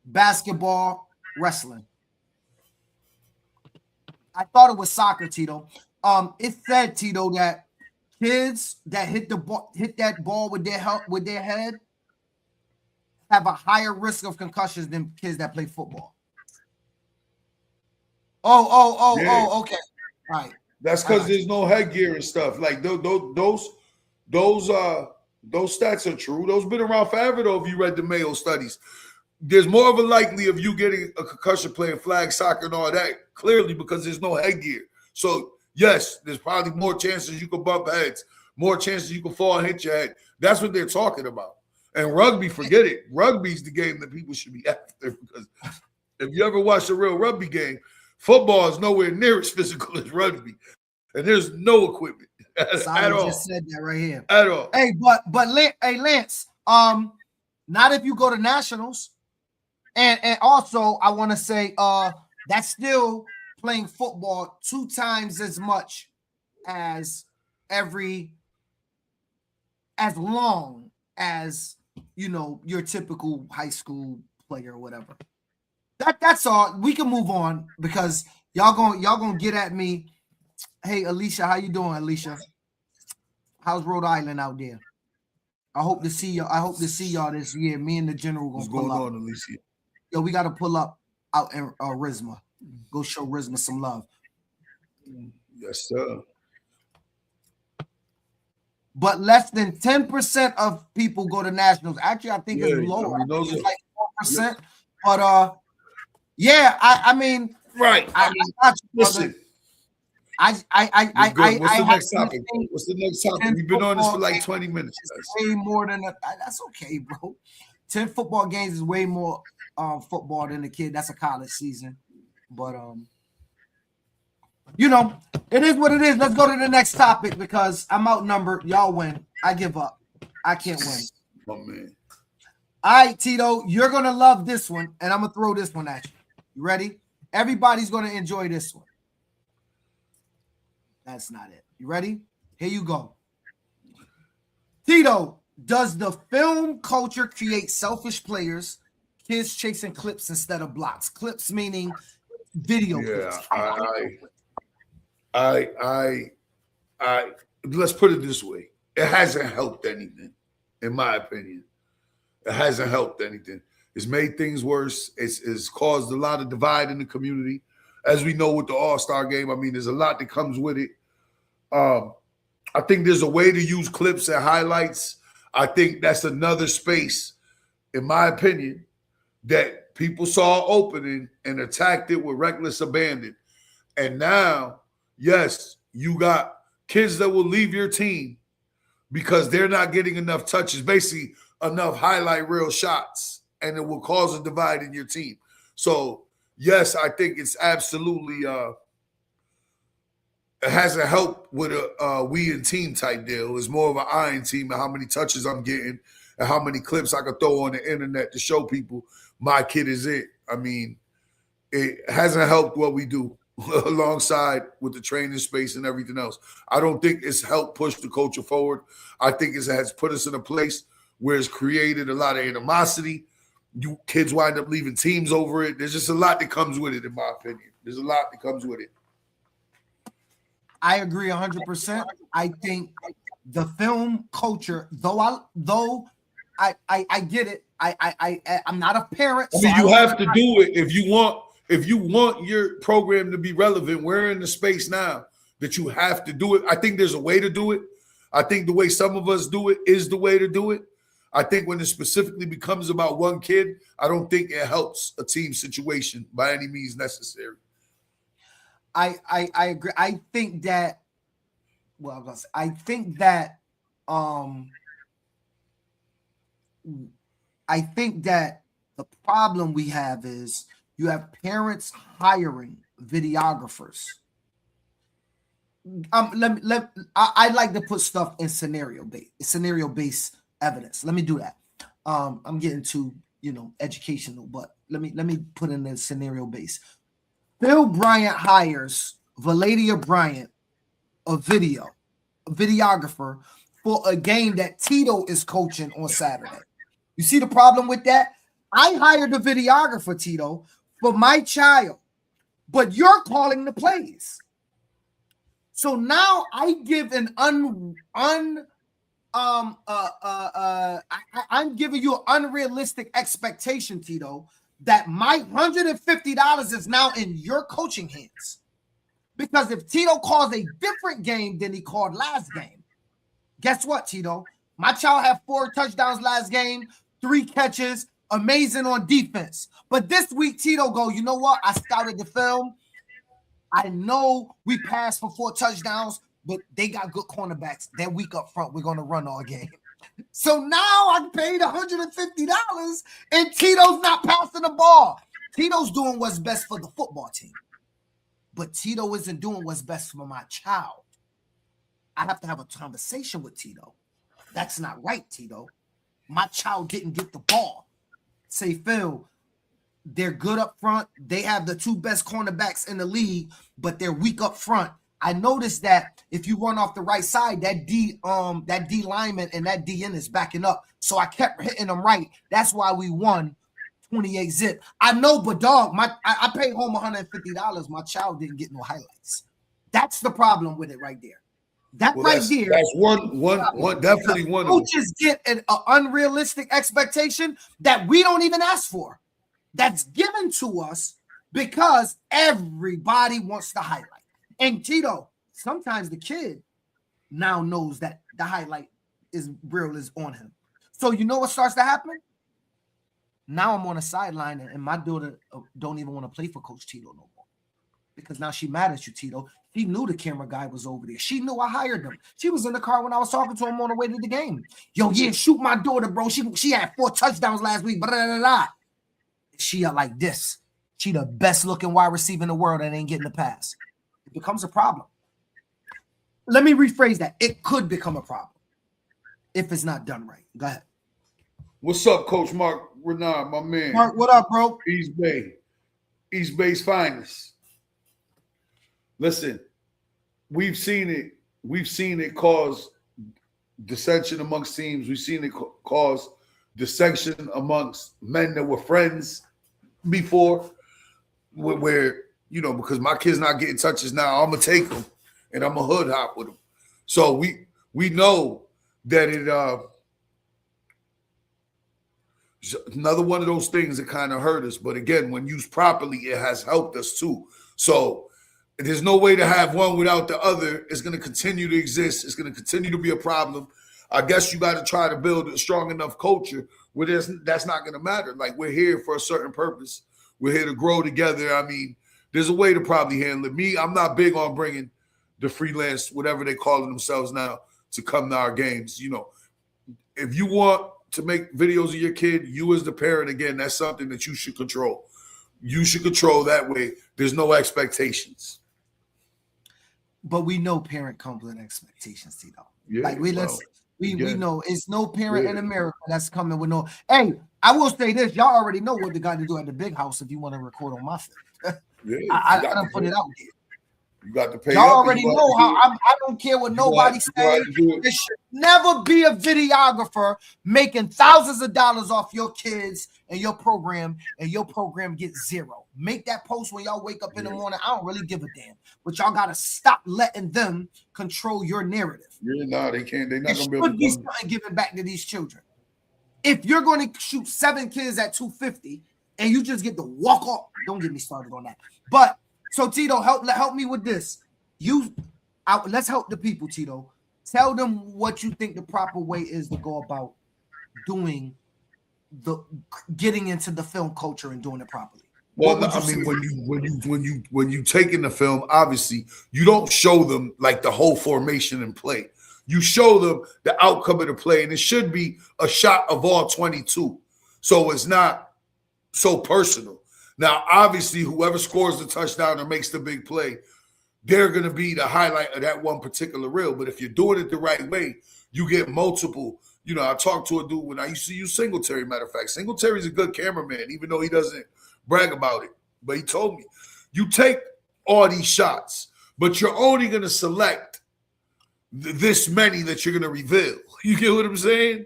S2: basketball, wrestling. I thought it was soccer, Tito. It said, Tito, that kids that hit that ball with their head have a higher risk of concussions than kids that play football. Oh, okay. All right.
S1: That's because there's no headgear and stuff. Like those stats are true. Those been around forever though. If you read the Mayo studies, there's more of a likely of you getting a concussion playing flag soccer and all that, clearly because there's no headgear. So yes, there's probably more chances you can bump heads, more chances you can fall and hit your head. That's what they're talking about. And rugby, forget it. Rugby's the game that people should be after, because if you ever watch a real rugby game, football is nowhere near as physical as rugby. And there's no equipment at all.
S2: Just said that right here.
S1: At all.
S2: Hey, but Lance, not if you go to nationals. And also I want to say that's still playing football 2 times as much as long as your typical high school player or whatever. That's all. We can move on because y'all gonna get at me. Hey, Alicia, how you doing, Alicia? How's Rhode Island out there? I hope to see y'all. I hope to see y'all this year. Me and the general gonna pull up. What's going on, Alicia? Yo, we gotta pull up out in Risma. Go show Risma some love.
S1: Yes, sir.
S2: but less than 10% of people go to nationals. Actually, I think it's lower.
S1: I mean, those
S2: it's
S1: are,
S2: like 4%. But yeah, I mean,
S1: right.
S2: I got you,
S1: listen.
S2: What's
S1: the next topic? What's the next topic? We've been on this for like 20 minutes.
S2: Way more than that's okay, bro. 10 football games is way more football than a kid. That's a college season. But you know, it is what it is. Let's go to the next topic because I'm outnumbered. Y'all win. I give up. I can't win.
S1: Oh man.
S2: All right, Tito, you're gonna love this one, and I'm gonna throw this one at you. You ready? Everybody's gonna enjoy this one. That's not it. You ready? Here you go. Tito, does the film culture create selfish players, kids chasing clips instead of blocks? Clips meaning video clips.
S1: I let's put it this way. It hasn't helped anything, in my opinion. It hasn't helped anything. It's made things worse. It's caused a lot of divide in the community. As we know with the All-Star game, I mean, there's a lot that comes with it. I think there's a way to use clips and highlights. I think that's another space, in my opinion, that people saw opening and attacked it with reckless abandon. And now, yes, you got kids that will leave your team because they're not getting enough touches, basically enough highlight reel shots, and it will cause a divide in your team. So, yes, I think it's absolutely it hasn't helped with a we and team type deal. It's more of an I and team and how many touches I'm getting and how many clips I can throw on the internet to show people my kid is it. I mean, it hasn't helped what we do alongside with the training space and everything else. I don't think it's helped push the culture forward. I think it has put us in a place where it's created a lot of animosity. You kids wind up leaving teams over it. There's just a lot that comes with it, in my opinion. There's a lot that comes with it.
S2: I agree 100%. I think the film culture, though I get it. I'm not a parent.
S1: I mean, you have to do it if you want your program to be relevant. We're in the space now that you have to do it. I think there's a way to do it. I think the way some of us do it is the way to do it. I think when it specifically becomes about one kid, I don't think it helps a team situation by any means necessary.
S2: I agree. I think that the problem we have is you have parents hiring videographers. I'd like to put stuff in scenario-based evidence. Let me do that. I'm getting to educational, but let me put in the scenario-based. Phil Bryant hires Valadia Bryant, a videographer for a game that Tito is coaching on Saturday. You see the problem with that? I hired a videographer, Tito, for my child, but you're calling the plays. So now I give I'm giving you an unrealistic expectation, Tito, that my $150 is now in your coaching hands. Because if Tito calls a different game than he called last game, guess what, Tito? My child had 4 touchdowns last game, 3 catches, amazing on defense. But this week, Tito go, you know what? I scouted the film. I know we passed for 4 touchdowns, but they got good cornerbacks. They're weak up front. We're going to run all game. So now I paid $150 and Tito's not passing the ball. Tito's doing what's best for the football team. But Tito isn't doing what's best for my child. I have to have a conversation with Tito. That's not right, Tito. My child didn't get the ball. Say, Phil, they're good up front. They have the 2 best cornerbacks in the league, but they're weak up front. I noticed that if you run off the right side, that D lineman and that DN is backing up. So I kept hitting them right. That's why we won 28 zip. I know, but dog, I paid home $150. My child didn't get no highlights. That's the problem with it right there. That's one definitely one. Coaches get an unrealistic expectation that we don't even ask for. That's given to us because everybody wants the highlight. And Tito, sometimes the kid now knows that the highlight is on him. So you know what starts to happen? Now I'm on a sideline, and my daughter don't even want to play for Coach Tito no more because now she mad at you, Tito. She knew the camera guy was over there. She knew I hired him. She was in the car when I was talking to him on the way to the game. Yo, yeah, shoot my daughter, bro. She had 4 touchdowns last week. Blah, blah, blah, blah. She like this. She the best looking wide receiver in the world and ain't getting the pass. It becomes a problem. Let me rephrase that. It could become a problem if it's not done right. Go ahead.
S1: What's up, Coach Mark Renard, my man?
S2: Mark, what up, bro?
S1: East Bay's finest. Listen, we've seen it. We've seen it cause dissension amongst teams. We've seen it cause dissension amongst men that were friends before, where because my kid's not getting touches now, I'm gonna take them and I'm gonna hood hop with them. So we know that it another one of those things that kind of hurt us, but again, when used properly, it has helped us too. So there's no way to have one without the other. It's going to continue to exist. It's going to continue to be a problem. I guess you got to try to build a strong enough culture where that's not going to matter. Like, we're here for a certain purpose. We're here to grow together. I mean, there's a way to probably handle it. Me, I'm not big on bringing the freelance, whatever they call themselves now, to come to our games. If you want to make videos of your kid, you as the parent, again, that's something that you should control. You should control that way. There's no expectations.
S2: But we know parent comes with expectations, Tito.
S1: Yeah,
S2: like we know it's no parent in America that's coming with no. Hey, I will say this: y'all already know what they got to do at the big house if you want to record on my film. I gotta put it out there.
S1: You got to pay.
S2: Y'all already know how I don't care what nobody says. There should never be a videographer making thousands of dollars off your kids and your program gets zero. Make that post when y'all wake up in the morning. I don't really give a damn. But y'all gotta stop letting them control your narrative.
S1: Yeah, no, they can't. They're not
S2: gonna
S1: be able to
S2: be something given back to these children. If you're going to shoot 7 kids at 250 and you just get to walk off, don't get me started on that. But so Tito, help me with this. Let's help the people, Tito. Tell them what you think the proper way is to go about getting into the film culture and doing it properly.
S1: Well, I mean, when you take in the film, obviously you don't show them like the whole formation and play. You show them the outcome of the play, and it should be a shot of all 22, so it's not so personal. Now, obviously, whoever scores the touchdown or makes the big play, they're going to be the highlight of that one particular reel. But if you're doing it the right way, you get multiple. I talked to a dude when I used to use Singletary, matter of fact. Singletary's a good cameraman, even though he doesn't brag about it. But he told me, you take all these shots, but you're only going to select this many that you're going to reveal. You get what I'm saying?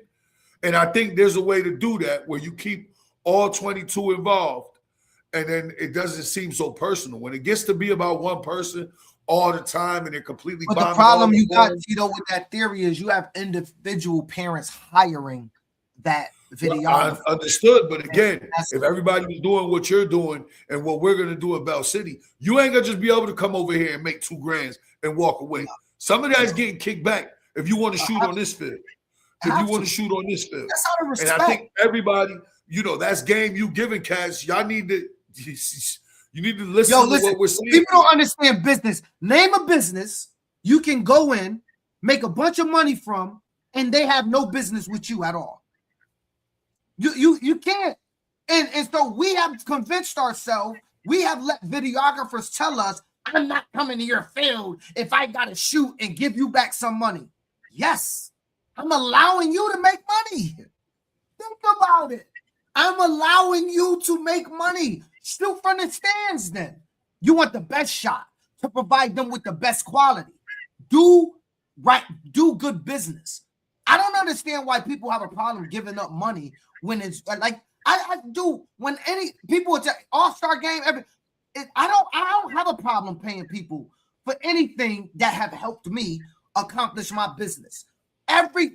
S1: And I think there's a way to do that where you keep all 22 involved, and then it doesn't seem so personal. When it gets to be about one person all the time and they're completely.
S2: But the problem you got, Tito, with that theory is you have individual parents hiring that video.
S1: Well, I understood, but again, if everybody was doing what you're doing and what we're going to do at Bell City, you ain't going to just be able to come over here and make $2,000 and walk away. Some of that's getting kicked back if you want to shoot on this field. If you want to shoot on this field.
S2: That's out of respect.
S1: And I think everybody, that's game you giving, cats. Y'all need to listen to what we're saying.
S2: People don't understand business. Name a business you can go in, make a bunch of money from, and they have no business with you at all. You can't. And so we have convinced ourselves, we have let videographers tell us, I'm not coming to your field if I got to shoot and give you back some money. Yes, I'm allowing you to make money. Think about it. I'm allowing you to make money. Shoot from the stands then. You want the best shot to provide them with the best quality. Do good business. I don't understand why people have a problem giving up money when it's like I do when any people all-star game. I don't have a problem paying people for anything that have helped me accomplish my business.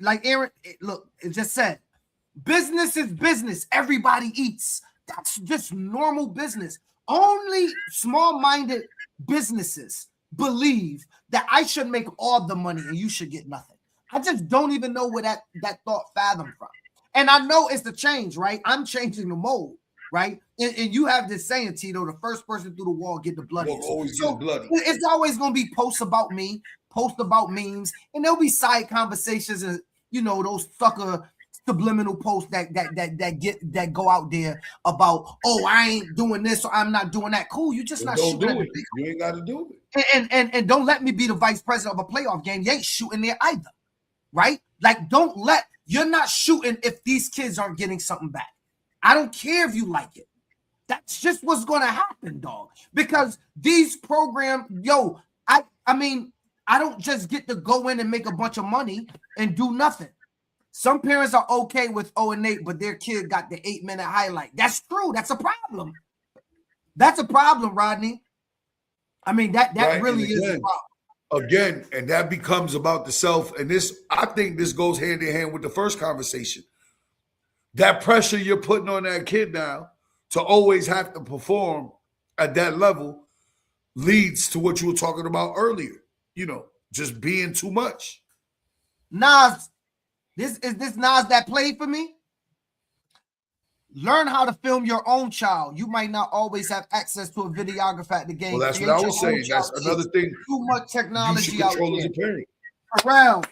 S2: Like Aaron, look, it just said, business is business. Everybody eats. That's just normal business. Only small-minded businesses believe that I should make all the money and you should get nothing. I just don't even know where that thought fathomed from. And I know it's the change, right? I'm changing the mold, right? And you have this saying, Tito, the first person through the wall get the bloodiest.
S1: Always get bloody.
S2: It's always going to be posts about me, posts about memes, and there'll be side conversations and, you know, those sucker subliminal posts that go out there about, oh, I ain't doing this or I'm not doing that. Cool, you just not shooting.
S1: Don't do it. You ain't got to do
S2: it. And don't let me be the vice president of a playoff game. You ain't shooting there either, right? Like, you're not shooting if these kids aren't getting something back. I don't care if you like it. That's just what's going to happen, dog. Because these programs, I mean, I don't just get to go in and make a bunch of money and do nothing. Some parents are okay with 0-8, but their kid got the 8-minute highlight. That's true. That's a problem. That's a problem, Rodney. I mean, that right? Really is a problem.
S1: Again, and that becomes about the self. And this, I think this goes hand in hand with the first conversation. That pressure you're putting on that kid now to always have to perform at that level leads to what you were talking about earlier. You know, just being too much.
S2: Nas, this Nas that played for me? Learn how to film your own child. You might not always have access to a videographer at the game.
S1: Well, that's what I was saying. That's another thing.
S2: Too much technology out
S1: there. As a parent.
S2: Around.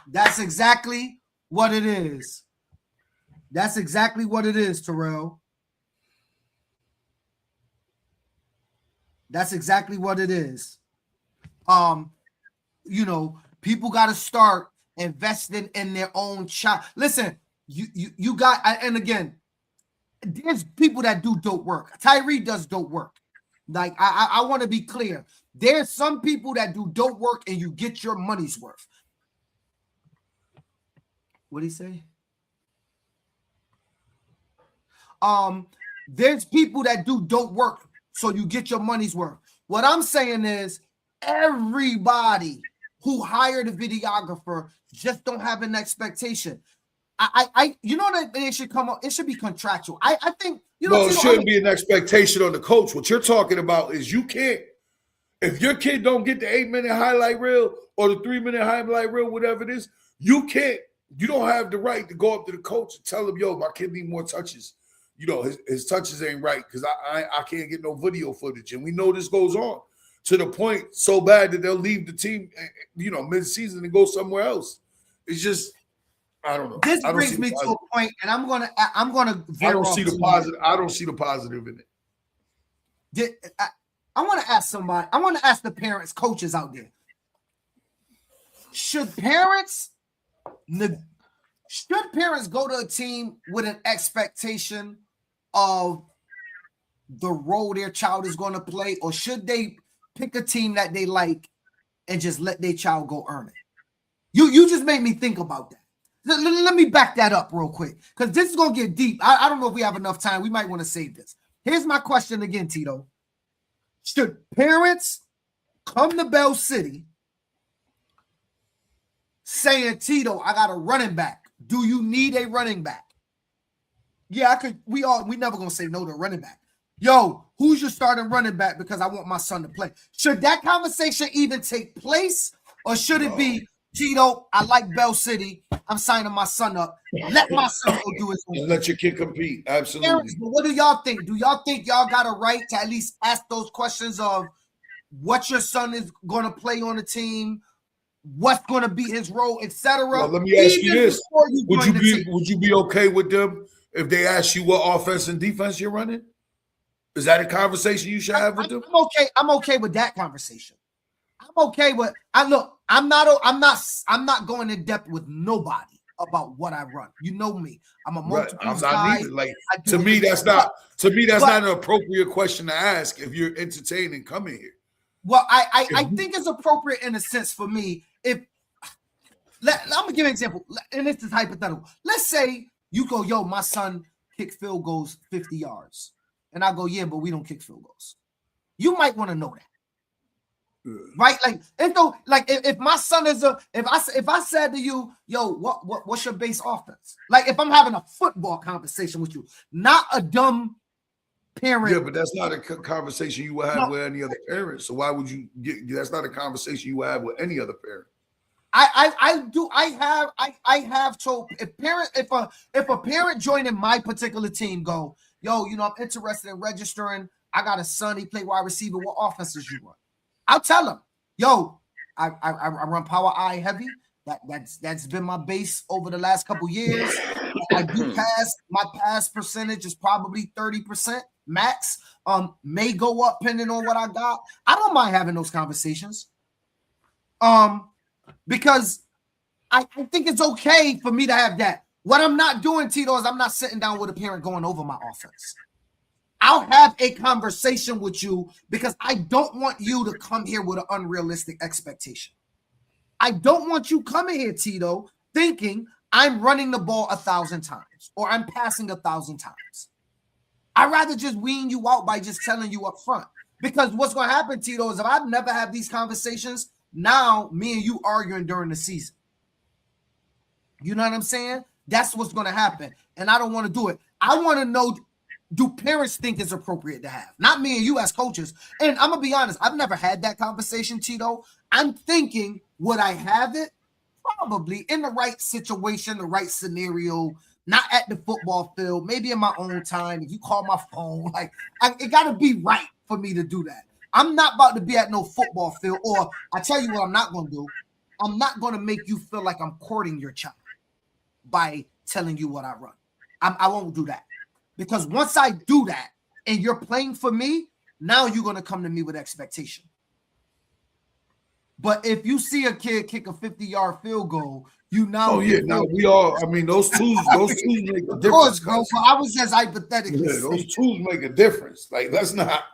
S2: That's exactly what it is. That's exactly what it is, Terrell. That's exactly what it is. You know, people got to start investing in their own child. Listen, you got, and again, there's people that do dope work. Tyree does dope work. Like, I want to be clear. There's some people that do dope work and you get your money's worth. What'd he say? There's people that do dope work, so you get your money's worth. What I'm saying is everybody who hired a videographer just don't have an expectation. You know that it should come up. It should be contractual. I think, you know.
S1: No, it shouldn't be an expectation on the coach. What you're talking about is you can't, if your kid don't get the 8-minute highlight reel or the 3-minute highlight reel, whatever it is, you don't have the right to go up to the coach and tell him, yo, my kid need more touches. You know, his touches ain't right because I can't get no video footage. And we know this goes on to the point so bad that they'll leave the team, you know, mid-season and go somewhere else. It's just, I don't know.
S2: This brings me to a point, and I'm gonna. I don't see the
S1: positive. I don't see the positive in
S2: it. I want to ask somebody. I want to ask the parents, coaches out there. Should parents go to a team with an expectation of the role their child is going to play, or should they pick a team that they like and just let their child go earn it? You just made me think about that. Let me back that up real quick, because this is going to get deep. I don't know if we have enough time. We might want to save this. Here's my question again, Tito. Should parents come to Bell City saying, Tito, I got a running back. Do you need a running back? Yeah, I could. We never going to say no to a running back. Yo, who's your starting running back because I want my son to play? Should that conversation even take place, or should it be, Tito, I like Bell City. I'm signing my son up. Let my son go do his own thing.
S1: Let your kid compete. Absolutely.
S2: Parents, but what do y'all think? Do y'all think y'all got a right to at least ask those questions of what your son is going to play on the team, what's going to be his role, etc.?
S1: Well, let me ask you this: Would you be okay with them if they ask you what offense and defense you're running? Is that a conversation you should have with them?
S2: I'm okay with that conversation. I'm okay with. I'm not going in depth with nobody about what I run. You know me. I'm a multiple guy.
S1: Like, to me, that's not an appropriate question to ask if you're entertained and coming here.
S2: Well, I think it's appropriate in a sense for me. I'm gonna give you an example, and this is hypothetical. Let's say you go, yo, my son kicked field goals 50 yards, and I go, yeah, but we don't kick field goals. You might want to know that. Right, like, and so, like, if my son is if I said to you, yo, what's your base offense? Like, if I'm having a football conversation with you, not a dumb parent.
S1: Yeah, but that's not a conversation you would have with any other parent. So why would you get? That's not a conversation you would have with any other parent.
S2: I have told if a parent joining my particular team go, yo, I'm interested in registering. I got a son, he play wide receiver. What offenses you run? I'll tell him, yo, I run power I heavy. That's been my base over the last couple years. I do pass. My pass percentage is probably 30% max. May go up depending on what I got. I don't mind having those conversations. Because I think it's okay for me to have that. What I'm not doing, Tito, is I'm not sitting down with a parent going over my offense. I'll have a conversation with you because I don't want you to come here with an unrealistic expectation. I don't want you coming here, Tito, thinking I'm running the ball 1,000 times or I'm passing 1,000 times. I'd rather just wean you out by just telling you up front. Because what's going to happen, Tito, is if I never have these conversations, now me and you arguing during the season. You know what I'm saying? That's what's going to happen. And I don't want to do it. I want to know, do parents think it's appropriate to have? Not me and you as coaches. And I'm going to be honest, I've never had that conversation, Tito. I'm thinking, would I have it? Probably in the right situation, the right scenario, not at the football field, maybe in my own time. If you call my phone, it got to be right for me to do that. I'm not about to be at no football field, or I tell you what I'm not going to do. I'm not going to make you feel like I'm courting your child by telling you what I run. I won't do that. Because once I do that and you're playing for me, now you're going to come to me with expectation. But if you see a kid kick a 50-yard field goal, you now.
S1: Oh yeah, now we all. I mean, those twos make a difference. Of course,
S2: bro. So I was just hypothetically.
S1: Yeah, those twos make a difference. Like that's not,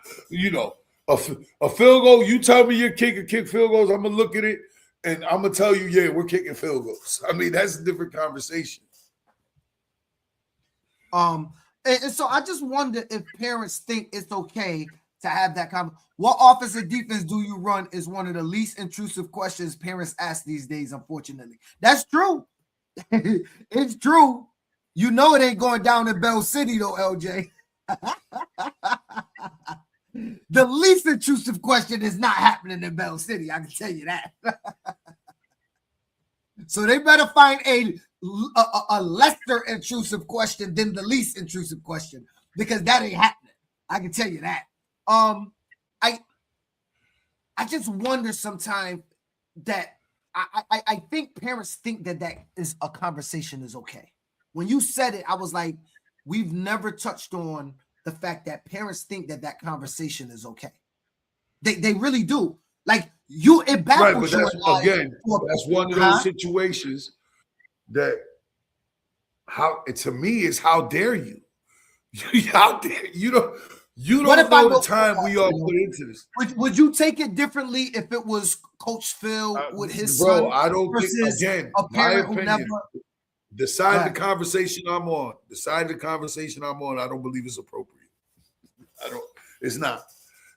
S1: a field goal. You tell me your kid can kick field goals, I'm gonna look at it and I'm gonna tell you, yeah, we're kicking field goals. I mean, that's a different conversation.
S2: And so I just wonder if parents think it's okay to have that conversation. What offensive defense do you run is one of the least intrusive questions parents ask these days, unfortunately. That's true. It's true. You know it ain't going down in Bell City, though, LJ. The least intrusive question is not happening in Bell City. I can tell you that. So they better find a lesser intrusive question than the least intrusive question, because that ain't happening. I can tell you that. I just wonder sometimes that I think parents think that is a conversation is okay. When you said it, I was like, we've never touched on the fact that parents think that conversation is okay. They really do. Like it baffles
S1: right, but that's one of those situations that to me is how dare you? How dare you don't know the time we all put into this.
S2: Would you take it differently if it was Coach Phil with his
S1: son?
S2: Bro,
S1: I don't think, again,
S2: a parent who never.
S1: Decide the conversation I'm on. I don't believe it's appropriate. It's not.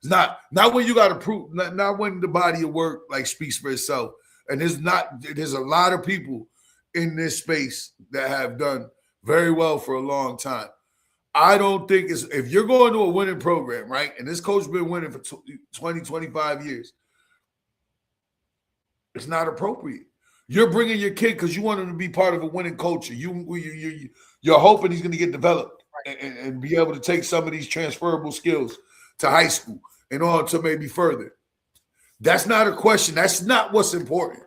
S1: Not when you got to prove. Not when the body of work speaks for itself. And there's a lot of people in this space that have done very well for a long time. I don't think if you're going to a winning program, right? And this coach been winning for 20, 25 years. It's not appropriate. You're bringing your kid because you want him to be part of a winning culture. You're hoping he's going to get developed and be able to take some of these transferable skills to high school and on to maybe further. That's not a question. That's not what's important.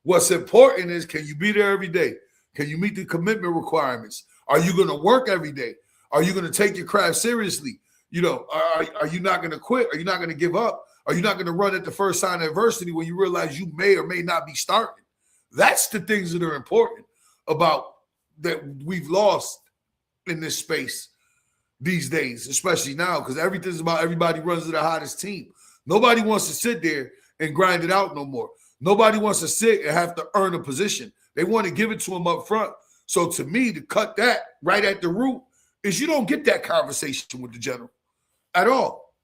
S1: What's important is, can you be there every day? Can you meet the commitment requirements? Are you going to work every day? Are you going to take your craft seriously? Are you not going to quit? Are you not going to give up? Are you not going to run at the first sign of adversity when you realize you may or may not be starting? That's the things that are important about that we've lost in this space these days, especially now, because everything's about everybody runs to the hottest team. Nobody wants to sit there and grind it out no more. Nobody wants to sit and have to earn a position. They want to give it to them up front. So to me, to cut that right at the root is you don't get that conversation with the general at all.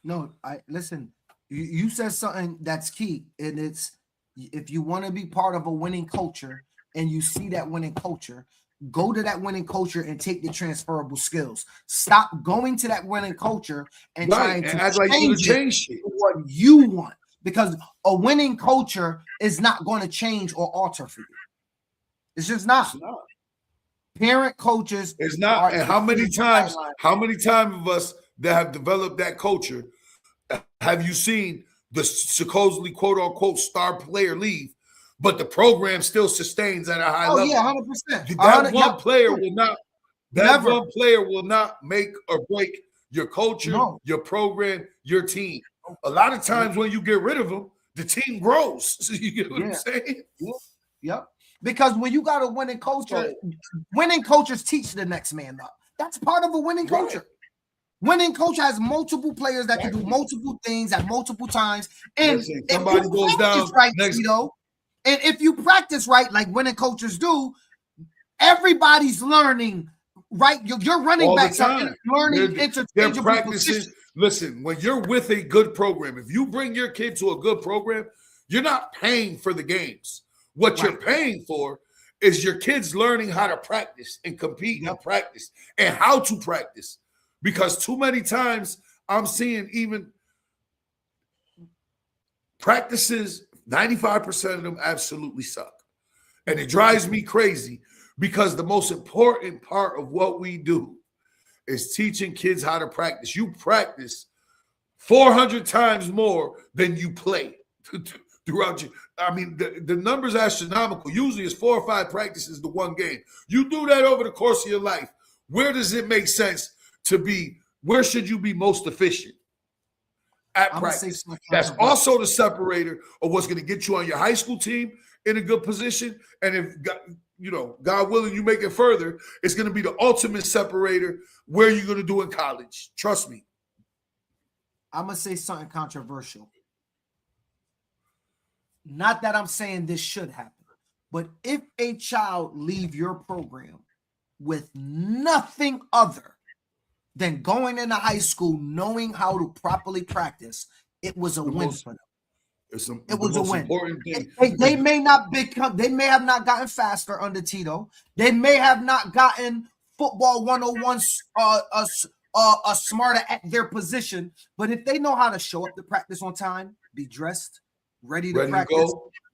S2: No, listen, you said something that's key, and it's if you want to be part of a winning culture and you see that winning culture, Go to that winning culture and take the transferable skills. Stop going to that winning culture and trying to
S1: act like you change shit
S2: to what you want, because a winning culture is not going to change or alter for you. It's just not.
S1: It's not.
S2: Parent coaches.
S1: It's not. And how many times of us that have developed that culture have you seen the supposedly quote unquote star player leave, but the program still sustains at a high level?
S2: Yeah, 100%.
S1: That one player will not. That one player will not make or break your culture, your program, your team. A lot of times when you get rid of them, the team grows. You get what I'm saying?
S2: Yep. Because when you got a winning culture, winning coaches teach the next man up. That's part of a winning culture. Winning culture has multiple players that can do multiple things at multiple times. And somebody goes down right, and if you practice right, like winning coaches do, everybody's learning, right? Your running backs are learning interchangeable positions.
S1: Listen, when you're with a good program, if you bring your kid to a good program, you're not paying for the games. What you're paying for is your kids learning how to practice and compete and practice and how to practice. Because too many times I'm seeing even practices, 95% of them absolutely suck. And it drives me crazy because the most important part of what we do is teaching kids how to practice. You practice 400 times more than you play throughout your. I mean, the numbers are astronomical. Usually it's 4 or 5 practices to one game. You do that over the course of your life. Where does it make sense to be? Where should you be most efficient? At practice. That's also the separator of what's going to get you on your high school team in a good position. And if, God willing, you make it further, it's going to be the ultimate separator where you're going to do in college. Trust me.
S2: I'm going to say something controversial. Not that I'm saying this should happen, but if a child leave your program with nothing other than going into high school, knowing how to properly practice, it was a win for them. It was a win. They may have not gotten faster under Tito. They may have not gotten football 101 smarter at their position, but if they know how to show up to practice on time, be dressed, ready to practice,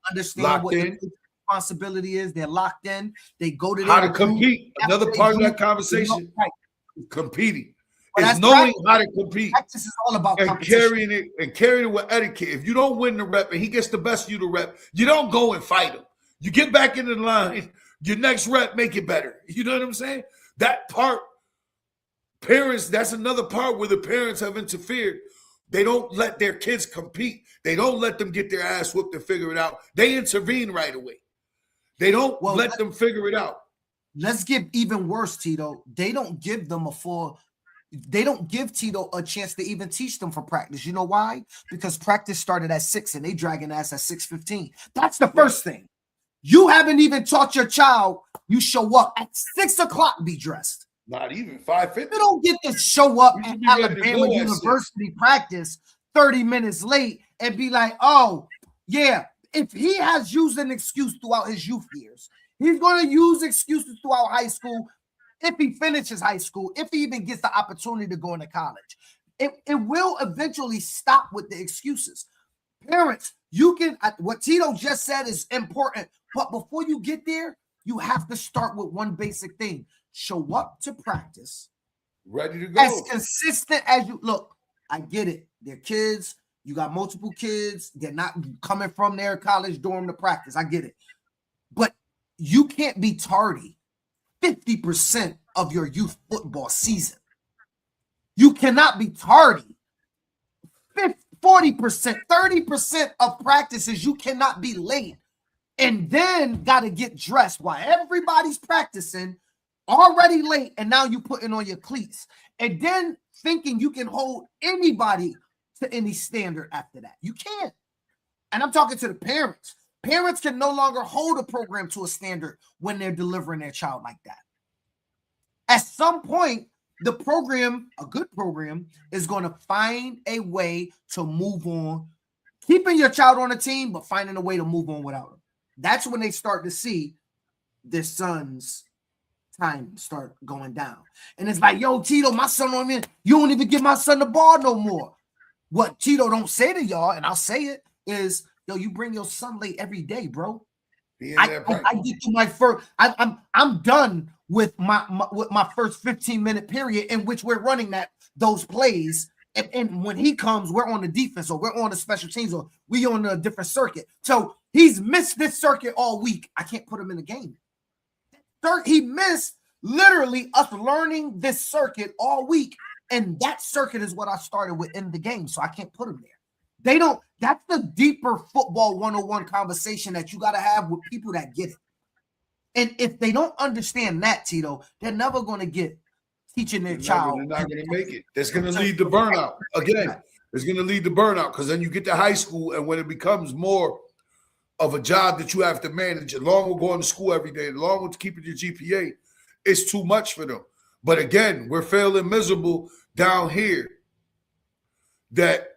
S2: understand what the responsibility is, they're locked in, they go to
S1: how to compete. Another part of that conversation, competing. Is knowing how to compete.
S2: Practice is all about
S1: and carrying it with etiquette. If you don't win the rep and he gets the best of you to rep, you don't go and fight him. You get back into the line. Your next rep, make it better. You know what I'm saying? That part, parents, that's another part where the parents have interfered. They don't let their kids compete. They don't let them get their ass whooped and figure it out. They intervene right away. They don't let them figure it out.
S2: Let's give even worse, Tito. They don't give Tito a chance to even teach them for practice. You know why? Because practice started at 6 and they dragging ass at 6:15. That's the first thing. You haven't even taught your child you show up at 6 o'clock, be dressed.
S1: Not even 5:50.
S2: You don't get to show up at Alabama University practice 30 minutes late and be like, oh, yeah. If he has used an excuse throughout his youth years, he's going to use excuses throughout high school. If he finishes high school, if he even gets the opportunity to go into college, it will eventually stop with the excuses. Parents, you can, what Tito just said is important, but before you get there, you have to start with one basic thing. Show up to practice.
S1: Ready to go.
S2: As consistent as you look. I get it. They're kids. You got multiple kids. They're not coming from their college dorm to practice. I get it. But you can't be tardy 50% of your youth football season. You cannot be tardy 40%, 30% of practices. You cannot be late and then got to get dressed while everybody's practicing already late, and now you putting on your cleats and then thinking you can hold anybody to any standard after that. You can't. And I'm talking to the parents. Parents can no longer hold a program to a standard when they're delivering their child like that. At some point, the program, a good program, is going to find a way to move on, keeping your child on the team, but finding a way to move on without them. That's when they start to see their sons time start going down. And it's like, yo, Tito, my son on me, you don't even give my son the ball no more. What Tito don't say to y'all, and I'll say it, is, yo, you bring your son late every day, bro. I get to my first. I'm done with my first 15-minute period in which we're running those plays. And when he comes, we're on the defense, or we're on the special teams, or we on a different circuit. So he's missed this circuit all week. I can't put him in the game. He missed literally us learning this circuit all week, and that circuit is what I started with in the game. So I can't put him there. They don't. That's the deeper football 101 conversation that you got to have with people that get it. And if they don't understand that, Tito, they're never going to get teaching their child.
S1: They're not going to make it. That's going to lead to burnout. Again, it's going to lead to burnout, because then you get to high school, and when it becomes more of a job that you have to manage, along with going to school every day, along with keeping your GPA, it's too much for them. But again, we're failing miserable down here that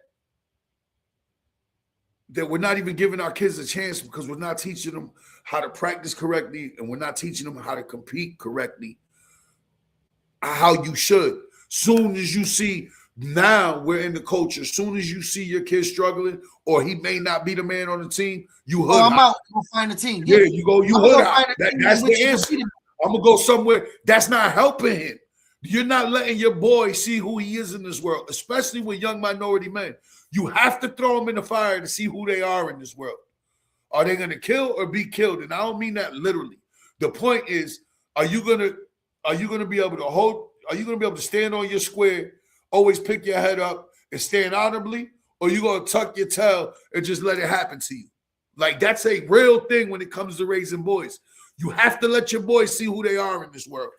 S1: we're not even giving our kids a chance, because we're not teaching them how to practice correctly, and we're not teaching them how to compete correctly, how you should. Soon as you see, now we're in the culture, as soon as you see your kid struggling, or he may not be the man on the team, you hood.
S2: I'm out. Go find a team.
S1: Yeah, you go. You hood out. That's the answer. I'm gonna go somewhere. That's not helping him. You're not letting your boy see who he is in this world, especially with young minority men. You have to throw them in the fire to see who they are in this world. Are they going to kill or be killed? And I don't mean that literally. The point is, are you going to be able to hold? Are you going to be able to stand on your square, always pick your head up and stand honorably, or you going to tuck your tail and just let it happen to you? Like, that's a real thing when it comes to raising boys. You have to let your boys see who they are in this world.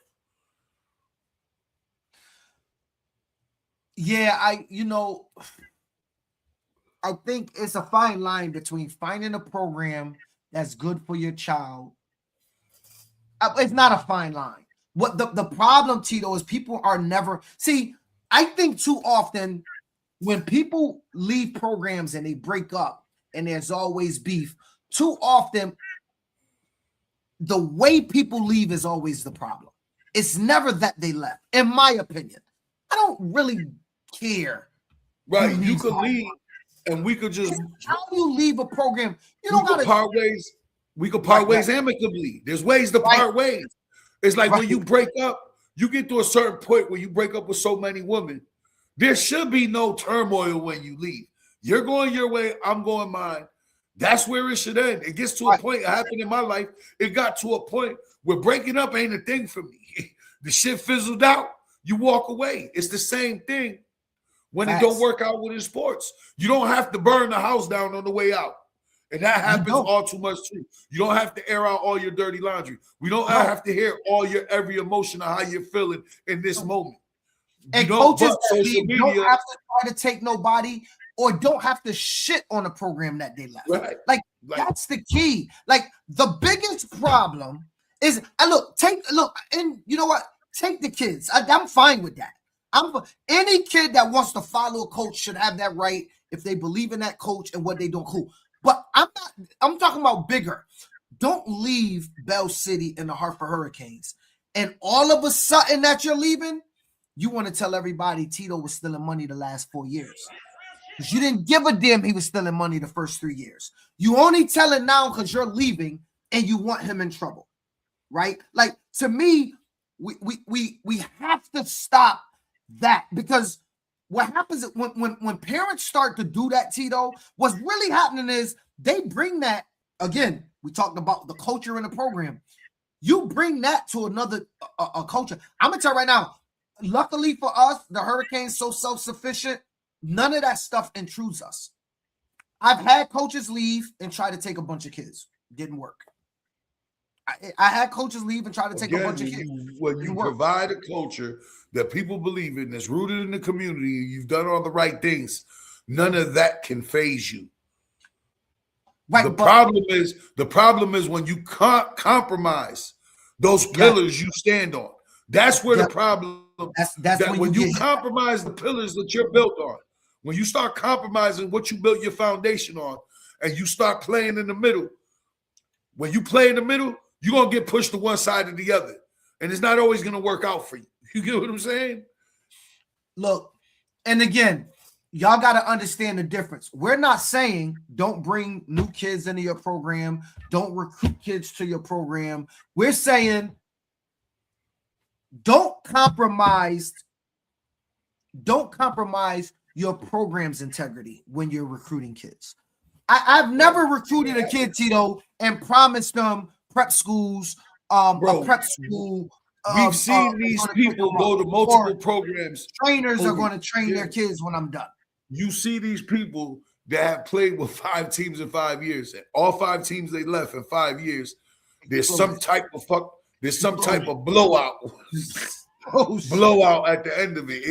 S2: Yeah, I think it's a fine line between finding a program that's good for your child. It's not a fine line. What the problem, Tito, is people are never – see, I think too often when people leave programs and they break up and there's always beef, too often the way people leave is always the problem. It's never that they left, in my opinion. I don't really care.
S1: Right, you could leave. And we could just –
S2: how do you leave a program? You don't got to
S1: part ways. We could part ways amicably. There's ways to part ways. It's like when you break up, you get to a certain point where you break up with so many women. There should be no turmoil when you leave. You're going your way, I'm going mine. That's where it should end. It gets to a point. It happened in my life. It got to a point where breaking up ain't a thing for me. The shit fizzled out. You walk away. It's the same thing. When it don't work out with his sports, you don't have to burn the house down on the way out. And that happens all too much too. You don't have to air out all your dirty laundry. We don't have to hear all your every emotion of how you're feeling in this moment.
S2: And coaches don't have to try to take nobody or don't have to shit on a program that they left.
S1: Right.
S2: Like that's the key. Like the biggest problem is, and you know what? Take the kids. I'm fine with that. Any kid that wants to follow a coach should have that right if they believe in that coach and what they do. Cool. But I'm talking about bigger. Don't leave Bell City and the Hartford Hurricanes. And all of a sudden that you're leaving, you want to tell everybody Tito was stealing money the last 4 years. Because you didn't give a damn he was stealing money the first 3 years. You only tell it now because you're leaving and you want him in trouble. Right? Like, to me, we have to stop that, because what happens is when parents start to do that, Tito, what's really happening is they bring that, again, we talked about the culture in the program. You bring that to another culture. I'm going to tell you right now, luckily for us, the Hurricanes so self-sufficient, none of that stuff intrudes us. I've had coaches leave and try to take a bunch of kids. Didn't work. I had coaches leave and try to take a bunch of kids.
S1: When you provide a culture that people believe in, that's rooted in the community, you've done all the right things, none of that can phase you. Right, the problem is when you can't compromise those pillars you stand on. That's where the problem. That's when you compromise the pillars that you're built on. When you start compromising what you built your foundation on, and you start playing in the middle. When you play in the middle, you're gonna get pushed to one side or the other. and it's not always going to work out for you. You get what I'm saying?
S2: Look, and again, y'all got to understand the difference. We're not saying don't bring new kids into your program, don't recruit kids to your program. We're saying don't compromise your program's integrity when you're recruiting kids. I've never recruited a kid, Tito, and promised them prep schools, a prep school.
S1: We've seen these people go to multiple programs.
S2: Trainers are going to train their kids when I'm done.
S1: You see these people that have played with 5 teams in 5 years, and all 5 teams they left in 5 years. There's some type of blowout. Blowout at the end of it.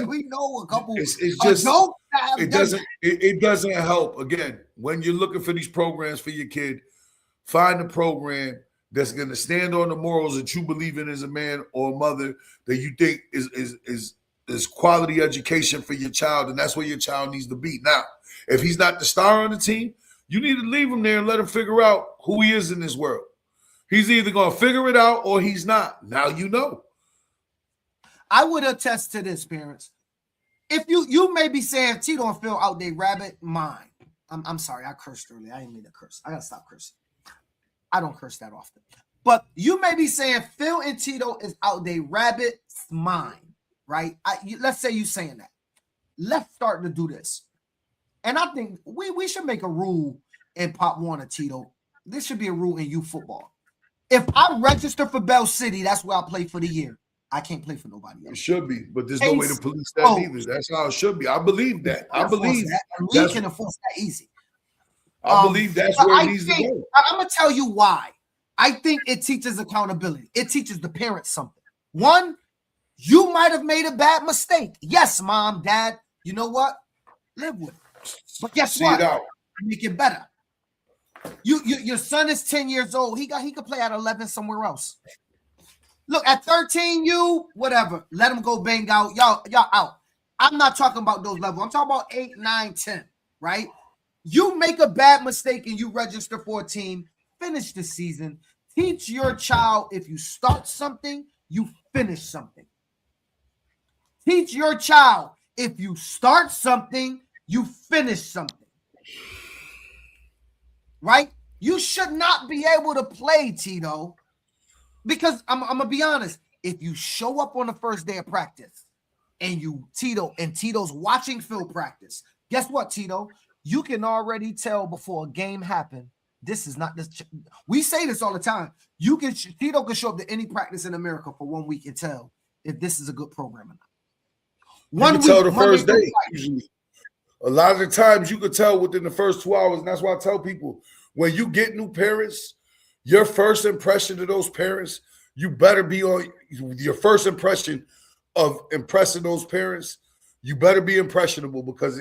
S2: We know a couple.
S1: It doesn't help. Again, when you're looking for these programs for your kid, find a program that's going to stand on the morals that you believe in as a man or a mother, that you think is quality education for your child, and that's where your child needs to be. Now, if he's not the star on the team, you need to leave him there and let him figure out who he is in this world. He's either going to figure it out or he's not. Now you know.
S2: I would attest to this, parents. If you may be saying Tito and Phil out there rabbit mine. I'm sorry, I cursed earlier. I didn't mean to curse. I gotta stop cursing. I don't curse that often. But you may be saying Phil and Tito is out there rabbit mine, right? Let's say you saying that. Let's start to do this. And I think we should make a rule in Pop Warner, Tito. This should be a rule in youth football. If I register for Bell City, that's where I play for the year. I can't play for nobody else.
S1: It should be, but there's no way to police that either. That's how it should be. I believe that. I believe
S2: that. We can enforce that easy.
S1: I believe that's where it needs to go.
S2: I'm going to tell you why. I think it teaches accountability. It teaches the parents something. One, you might have made a bad mistake. Yes, mom, dad, you know what? Live with it. But guess what? Make it better. Your son is 10 years old. He could play at 11 somewhere else. Look, at 13, whatever. Let him go bang out. Y'all out. I'm not talking about those levels. I'm talking about 8, 9, 10, right? You make a bad mistake and you register for a team, finish the season. Teach your child, if you start something, you finish something. Teach your child, if you start something, you finish something. Right? You should not be able to play, Tito, because I'm going to be honest. If you show up on the first day of practice and Tito's watching Phil practice, guess what, Tito? You can already tell before a game happened. This is not this. We say this all the time. Tito can show up to any practice in America for 1 week and tell if this is a good program or not.
S1: You can tell the first day. Usually. A lot of the times you could tell within the first 2 hours, and that's why I tell people, when you get new parents, your first impression of those parents, you better be on your first impression of impressing those parents. You better be impressionable, because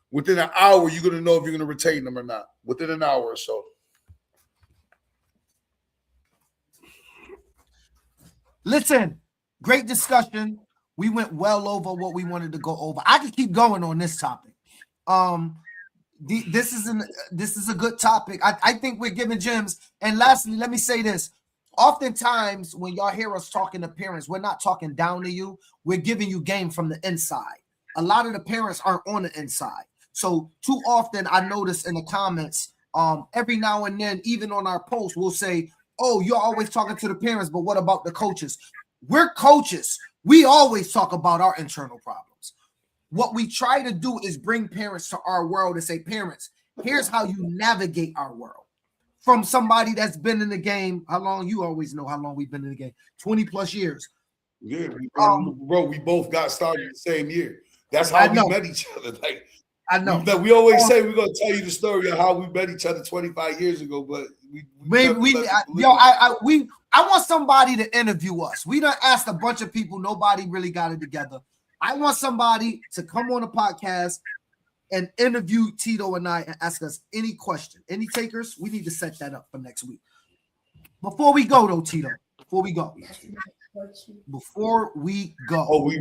S1: within an hour, you're going to know if you're going to retain them or not. Within an hour or so.
S2: Listen, great discussion. We went well over what we wanted to go over. I could keep going on this topic. This is a good topic. I think we're giving gems. And lastly, let me say this. Oftentimes, when y'all hear us talking to parents, we're not talking down to you. We're giving you game from the inside. A lot of the parents aren't on the inside. So too often, I notice in the comments, every now and then, even on our posts, we'll say, oh, you're always talking to the parents, but what about the coaches? We're coaches. We always talk about our internal problems. What we try to do is bring parents to our world and say, parents, here's how you navigate our world. From somebody that's been in the game, how long? You always know how long we've been in the game, 20 plus years.
S1: Yeah, bro, we both got started the same year. That's how we met each other. Like,
S2: I know.
S1: We always say we're going to tell you the story of how we met each other 25 years ago, but I want somebody to interview us. We done asked a bunch of people. Nobody really got it together. I want somebody to come on the podcast and interview Tito and I and ask us any question. Any takers? We need to set that up for next week. Before we go, though, Tito, before we go. Oh, we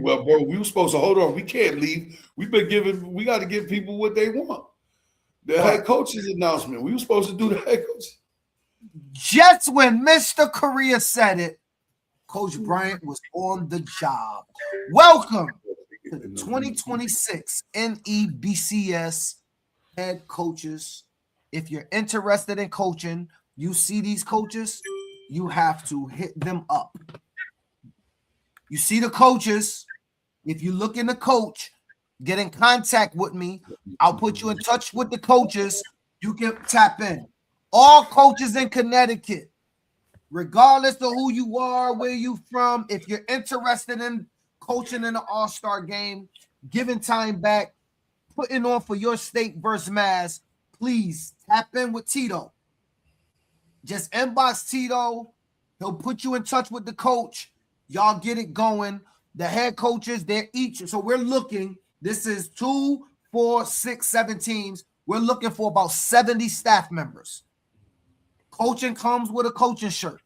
S1: were supposed to hold on. We can't leave. We got to give people what they want. The head coach's announcement. We were supposed to do the head coach.
S2: Just when Mr. Korea said it, Coach Bryant was on the job. Welcome to the 2026 NEBCS head coaches. If you're interested in coaching, you see these coaches, you have to hit them up. You see the coaches. If you look in the coach, get in contact with me. I'll put you in touch with the coaches. You can tap in. All coaches in Connecticut, regardless of who you are, where you from, if you're interested in coaching in the All-Star game, giving time back, putting on for your state versus Mass, please tap in with Tito. Just inbox Tito. He'll put you in touch with the coach. Y'all get it going. The head coaches, they're each. So we're looking. This is 2, 4, 6, 7 teams. We're looking for about 70 staff members. Coaching comes with a coaching shirt.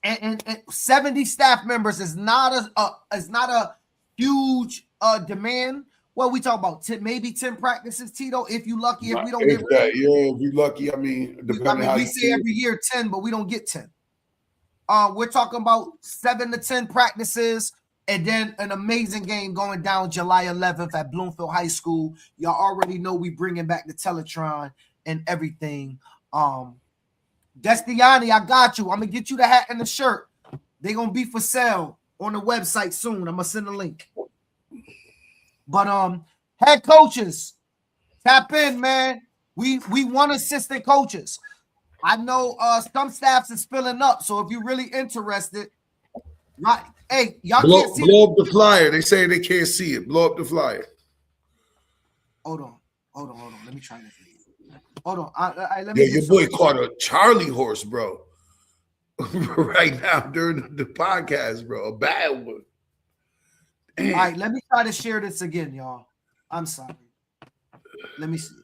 S2: And 70 staff members is not a huge demand. Well, we talk about 10, maybe 10 practices, Tito. If you lucky, if we don't get
S1: that, if you lucky,
S2: we say every year 10, but we don't get 10. We're talking about 7 to 10 practices, and then an amazing game going down July 11th at Bloomfield High School. Y'all already know we bringing back the Teletron and everything. Destiani, I got you. I'm gonna get you the hat and the shirt. They're gonna be for sale on the website soon. I'm gonna send a link. But head coaches, tap in, man. We want assistant coaches. I know some staffs is filling up, so if you're really interested, right? Hey, y'all can't see.
S1: Blow up the flyer. They say they can't see it. Blow up the flyer.
S2: Hold on. Let me try this. Hold on. Let me
S1: your boy caught a Charlie horse, bro. Right now during the podcast, bro. A bad one. Damn.
S2: All right, let me try to share this again, y'all. I'm sorry. Let me see.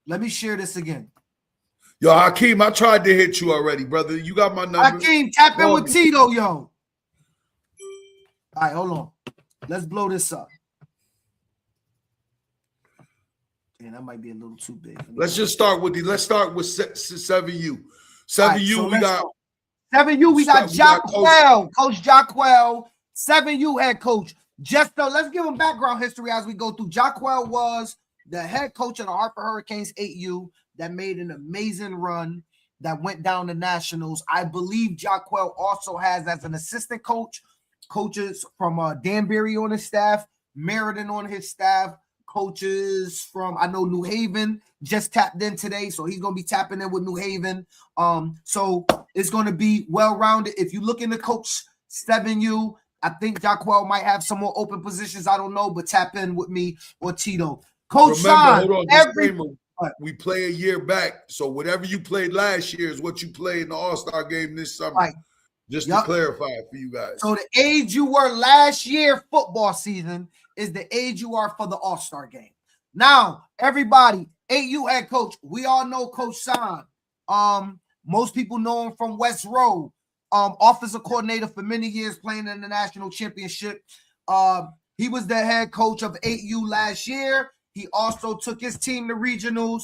S2: Let me share this again.
S1: Yo, Hakeem, I tried to hit you already, brother. You got my number.
S2: Hakeem, tap in with Tito, yo. All right, hold on. Let's blow this up. Man, that might be a little too big.
S1: Let's start with 7U. 7U, we got
S2: 7U, we got Jacquel, Coach Jacquel, 7U head coach. Just so let's give him background history as we go through. Jacquel was the head coach of the Hartford Hurricanes 8U that made an amazing run that went down to nationals. I believe Jacquel also has as an assistant coach, coaches from Danbury on his staff, Meriden on his staff, coaches from, I know New Haven just tapped in today, so he's going to be tapping in with New Haven. So it's going to be well-rounded. If you look in the coach 7U, I think Jacquel might have some more open positions. I don't know, but tap in with me or Tito. Coach Sean,
S1: we play a year back, so whatever you played last year is what you play in the All-Star game this summer.
S2: Right.
S1: Just to clarify for you guys.
S2: So the age you were last year football season is the age you are for the All-Star game. Now, everybody, 8U head coach, we all know Coach Sean. Most people know him from West Road. Offensive coordinator for many years, playing in the national championship. He was the head coach of 8U last year. He also took his team to regionals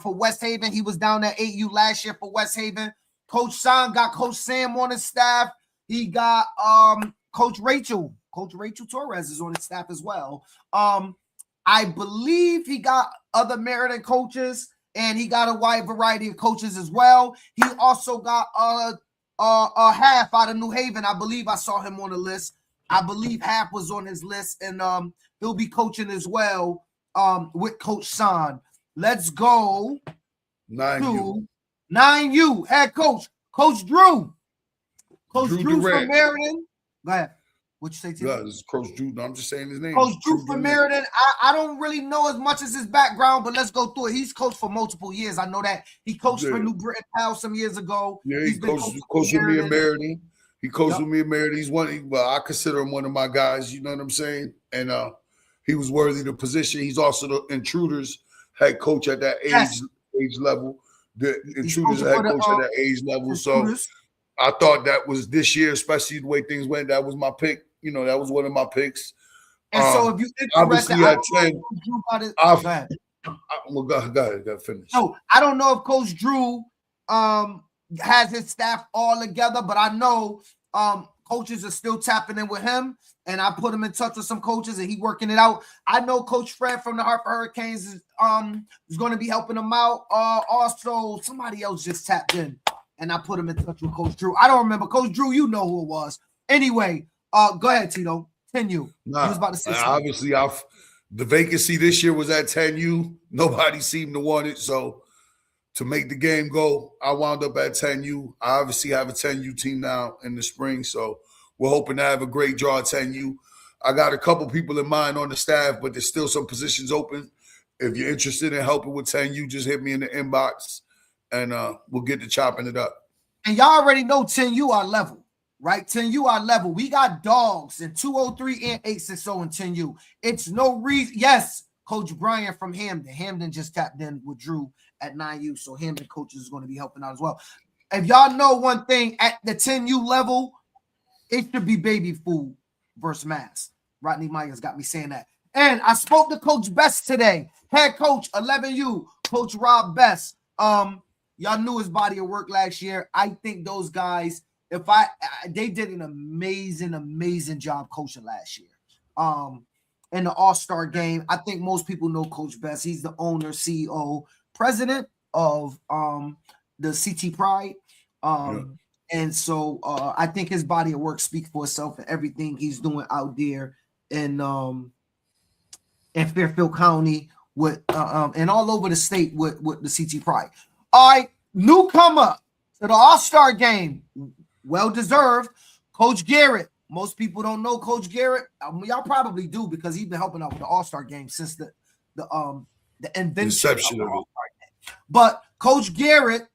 S2: for West Haven. He was down at 8U last year for West Haven. Coach Sean got Coach Sam on his staff. He got Coach Rachel. Coach Rachel Torres is on his staff as well. I believe he got other Meriden coaches, and he got a wide variety of coaches as well. He also got a half out of New Haven. I believe I saw him on the list. I believe half was on his list, and he'll be coaching as well with Coach Sean. Let's go 9U head coach, Coach Drew. Coach Drew from Meriden. Go ahead. What you say to
S1: this is Coach Drew. No, I'm just saying his name.
S2: Coach Drew from Meriden. I don't really know as much as his background, but let's go through it. He's coached for multiple years. I know that he coached for New Britain Powell some years ago.
S1: Yeah, he coached with me in Meriden. He coached with me in Meriden. He's I consider him one of my guys. You know what I'm saying? And he was worthy of the position. He's also the Intruders head coach at that age level. The Intruders head coach at that age level. So I thought that was this year, especially the way things went. That was my pick. You know, that was one of my picks.
S2: And so if you
S1: obviously at 10,
S2: go ahead.
S1: Go ahead, finish.
S2: No, I don't know if Coach Drew has his staff all together, but I know coaches are still tapping in with him, and I put him in touch with some coaches, and he working it out. I know Coach Fred from the Hartford Hurricanes is going to be helping him out. Also, somebody else just tapped in, and I put him in touch with Coach Drew. I don't remember. Coach Drew, you know who it was. Anyway, go ahead, Tito. 10U.
S1: Nah,
S2: I was about to say something.
S1: obviously, the vacancy this year was at 10U. Nobody seemed to want it, so to make the game go, I wound up at 10U. I obviously have a 10U team now in the spring, so we're hoping to have a great draw at 10U. I got a couple people in mind on the staff, but there's still some positions open. If you're interested in helping with 10U, just hit me in the inbox, and we'll get to chopping it up.
S2: And y'all already know 10U our level, right? 10U our level. We got dogs in 203 and 860 and 10U. It's no reason. Yes, Coach Brian from Hamden. Hamden just tapped in with Drew at 9U, so Hamden coaches is going to be helping out as well. If y'all know one thing, at the 10U level, it should be baby food versus mass. Rodney Myers got me saying that. And I spoke to Coach Best today, head coach 11U, Coach Rob Best. Y'all knew his body of work last year. I think those guys, they did an amazing job coaching last year. In the All-Star game, I think most people know Coach Best. He's the owner, CEO, president of the CT Pride. And so I think his body of work speaks for itself and everything he's doing out there in Fairfield County with and all over the state with the CT Pride. All right, newcomer to the All-Star game, well deserved, Coach Garrett. Most people don't know Coach Garrett. Y'all probably do because he's been helping out with the All-Star game since the invention of the All-Star game. But Coach Garrett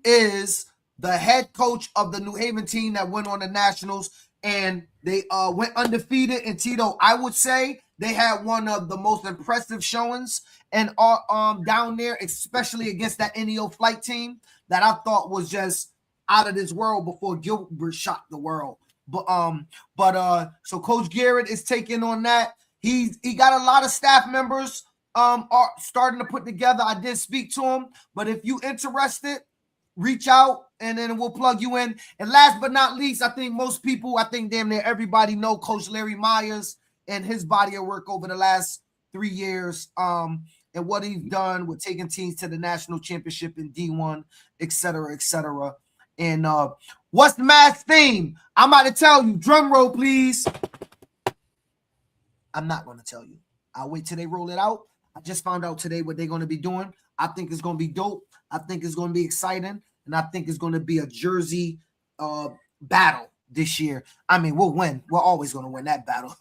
S2: is the head coach of the New Haven team that went on the Nationals, and they went undefeated. And Tito, I would say they had one of the most impressive showings and down there, especially against that NEO flight team that I thought was just out of this world before Gilbert shocked the world. So Coach Garrett is taking on that. He got a lot of staff members are starting to put together. I did speak to him, but if you interested, reach out and then we'll plug you in. And last but not least, I think damn near everybody know Coach Larry Myers and his body of work over the last 3 years, and what he's done with taking teams to the national championship in D1, et cetera, et cetera. And what's the mass theme? I'm about to tell you. Drum roll, please. I'm not going to tell you. I'll wait till they roll it out. I just found out today what they're going to be doing. I think it's going to be dope. I think it's going to be exciting. And I think it's going to be a jersey battle this year. I mean, we'll win. We're always going to win that battle.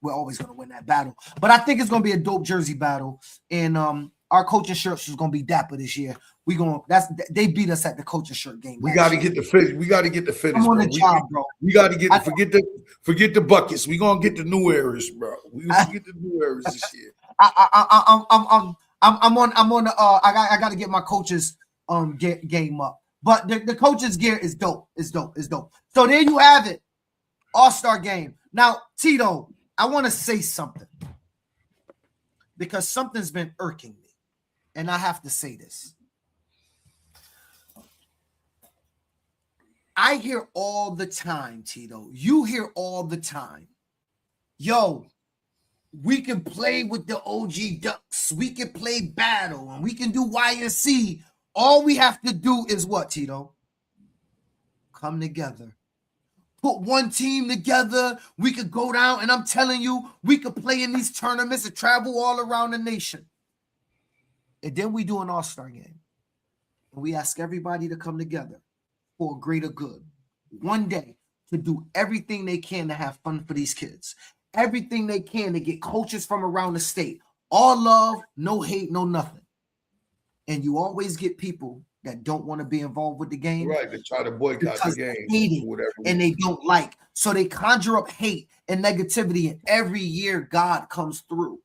S2: We're always going to win that battle. But I think it's going to be a dope jersey battle. And our coaching shirts is going to be dapper this year. They beat us at the coaching shirt game.
S1: We got to get the fit. We got to get the fittest.
S2: I'm on the job, bro.
S1: We got to get forget the buckets. We gonna get the new eras, bro. We gonna get the new eras this year.
S2: I'm on the I got to get my coaches game up. But the coaches gear is dope. It's dope. So there you have it. All-Star game. Now, Tito, I want to say something because something's been irking me, and I have to say this. I hear all the time, Tito. You hear all the time. Yo, we can play with the OG Ducks. We can play battle, and we can do YNC. All we have to do is what, Tito? Come together. Put one team together. We could go down, and I'm telling you, we could play in these tournaments and travel all around the nation. And then we do an all-star game. And we ask everybody to come together for a greater good. One day to do everything they can to have fun for these kids. Everything they can to get coaches from around the state. All love, no hate, no nothing. And you always get people that don't want to be involved with the game.
S1: Right, they try to boycott the game.
S2: Hate it, and they don't like. So they conjure up hate and negativity, and every year God comes through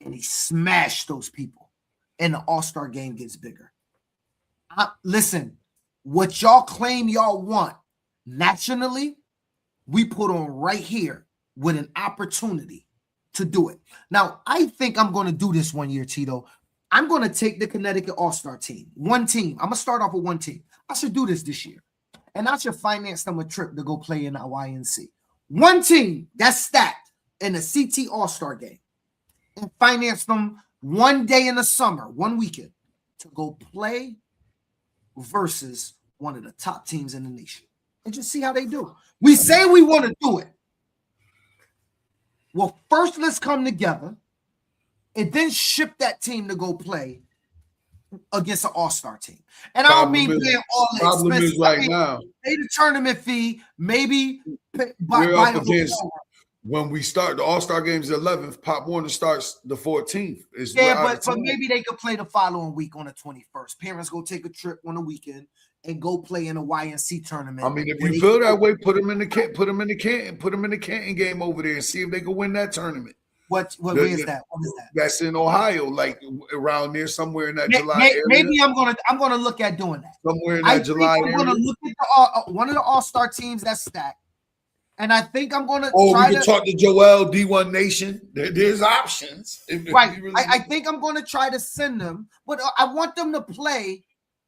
S2: and he smashed those people. And the All-Star game gets bigger. Listen, what y'all claim y'all want nationally, we put on right here with an opportunity to do it. Now, I think I'm going to do this one year, Tito. I'm going to take the Connecticut All-Star team. One team. I'm going to start off with one team. I should do this year. And I should finance them a trip to go play in the YNC. One team that's stacked in a CT All-Star game. And finance them one day in the summer, one weekend, to go play versus one of the top teams in the nation. And just see how they do. We say we want to do it. Well, first let's come together and then ship that team to go play against an all-star team. And I don't mean paying all the expenses.
S1: Right now,
S2: pay the tournament fee, maybe
S1: we're up against when we start the all-star games the 11th, Pop Warner starts the 14th.
S2: But maybe they could play the following week on the 21st. Parents go take a trip on the weekend and go play in a YNC tournament.
S1: I mean, if you feel that way, put them in the Canton game over there and see if they can win that tournament.
S2: Where is that? What is that?
S1: That's in Ohio, like around there, somewhere in that July area.
S2: Maybe I'm gonna look at doing that.
S1: Somewhere in that July area.
S2: I'm gonna look at one of the all-star teams that's stacked. And I think I'm gonna try
S1: we can talk to Joel, D1 Nation. There's options.
S2: Right. I think I'm gonna try to send them, but I want them to play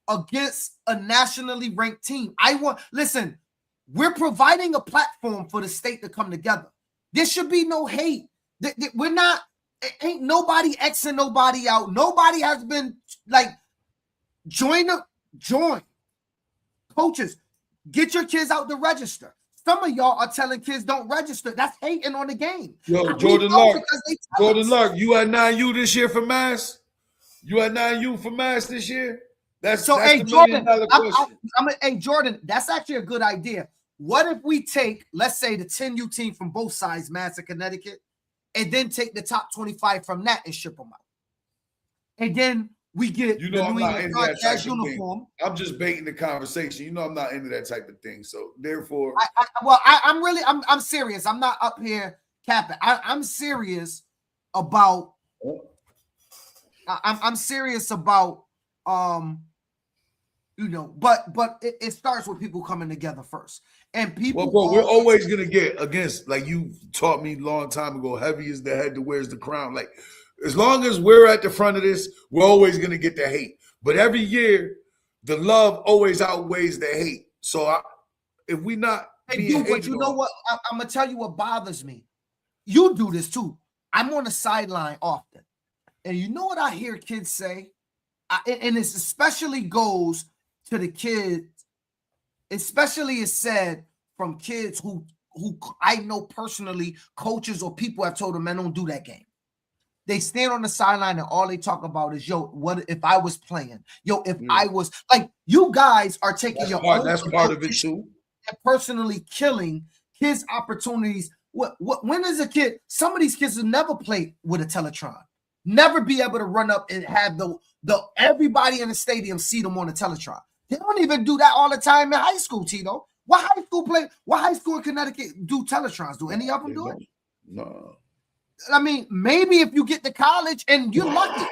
S2: against a nationally ranked team. Listen, we're providing a platform for the state to come together. There should be no hate. We're not, ain't nobody Xing nobody out. Nobody has been like, join. Coaches, get your kids out to register. Some of y'all are telling kids don't register. That's hating on the game.
S1: Yo, Jordan Lark, you at 9U this year for Mass? You at 9U for Mass this year? That's
S2: hey,
S1: the
S2: Jordan,
S1: question.
S2: Hey, Jordan, that's actually a good idea. What if we take, let's say, the 10U team from both sides, Mass and Connecticut, and then take the top 25 from that and ship them out? And then we get
S1: the New England Broadcast
S2: uniform.
S1: I'm just baiting the conversation. You know I'm not into that type of thing. So therefore,
S2: I'm serious. I'm not up here capping. I'm serious about. I'm serious about. But it starts with people coming together first, and people.
S1: Well, bro, we're always gonna get against, like you taught me a long time ago. Heavy is the head that wears the crown. Like, as long as we're at the front of this, we're always gonna get the hate. But every year, the love always outweighs the hate. So if we not,
S2: but you know what? I'm gonna tell you what bothers me. You do this too. I'm on the sideline often, and you know what I hear kids say. And it especially goes to the kids, especially is said from kids who I know personally, coaches or people have told them, man, don't do that game. They stand on the sideline and all they talk about is, yo, what if I was playing? Yo, if I was, like, you guys are taking
S1: that's part of it too.
S2: And personally killing kids' opportunities. When is a kid? Some of these kids will never play with a Teletron. Never be able to run up and have the everybody in the stadium see them on the Teletron. They don't even do that all the time in high school, Tito. What high school in Connecticut do Teletrons? Do any of them do it?
S1: No.
S2: I mean, maybe if you get to college and you're lucky.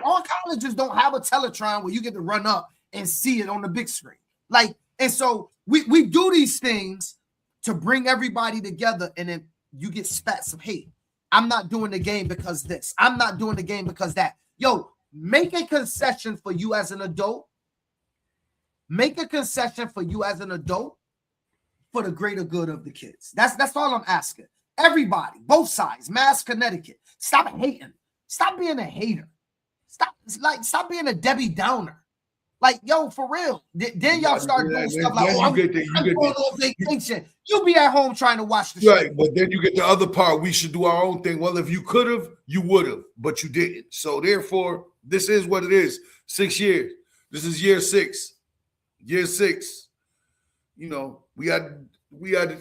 S2: All colleges don't have a Teletron where you get to run up and see it on the big screen. Like, and so we do these things to bring everybody together, and then you get spats of hate. I'm not doing the game because this. I'm not doing the game because that. Yo, make a concession for you as an adult. Make a concession for you as an adult for the greater good of the kids. That's all I'm asking. Everybody, both sides, Mass, Connecticut, stop hating. Stop being a hater. Stop being a Debbie Downer. Like, yo, for real. Then y'all start doing stuff like, I'm going on vacation. You be at home trying to watch the show.
S1: Right, but then you get the other part. We should do our own thing. Well, if you could have, you would have, but you didn't. So therefore, this is what it is. 6 years. This is year 6. Year 6. You know, we had a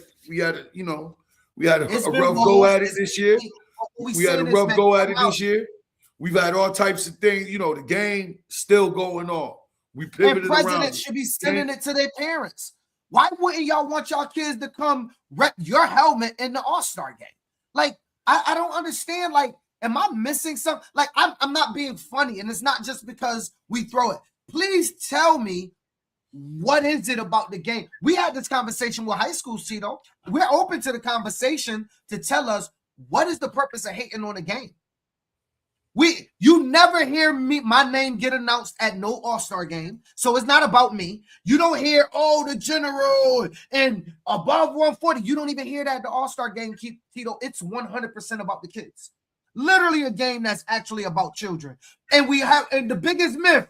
S1: rough go at it this year. We had a rough go at it this year. We've had all types of things. You know, the game still going on. We pivoted
S2: and presidents should be sending it to their parents. Why wouldn't y'all want y'all kids to come rep your helmet in the All-Star game? Like, I don't understand. Like, am I missing something? Like, I'm not being funny, and it's not just because we throw it. Please tell me, what is it about the game? We had this conversation with high school, Tito. We're open to the conversation to tell us what is the purpose of hating on the game. You never hear my name get announced at no All-Star game. So it's not about me. You don't hear, the general and above 140. You don't even hear that at the All-Star game, Tito. It's 100% about the kids. Literally a game that's actually about children. And the biggest myth,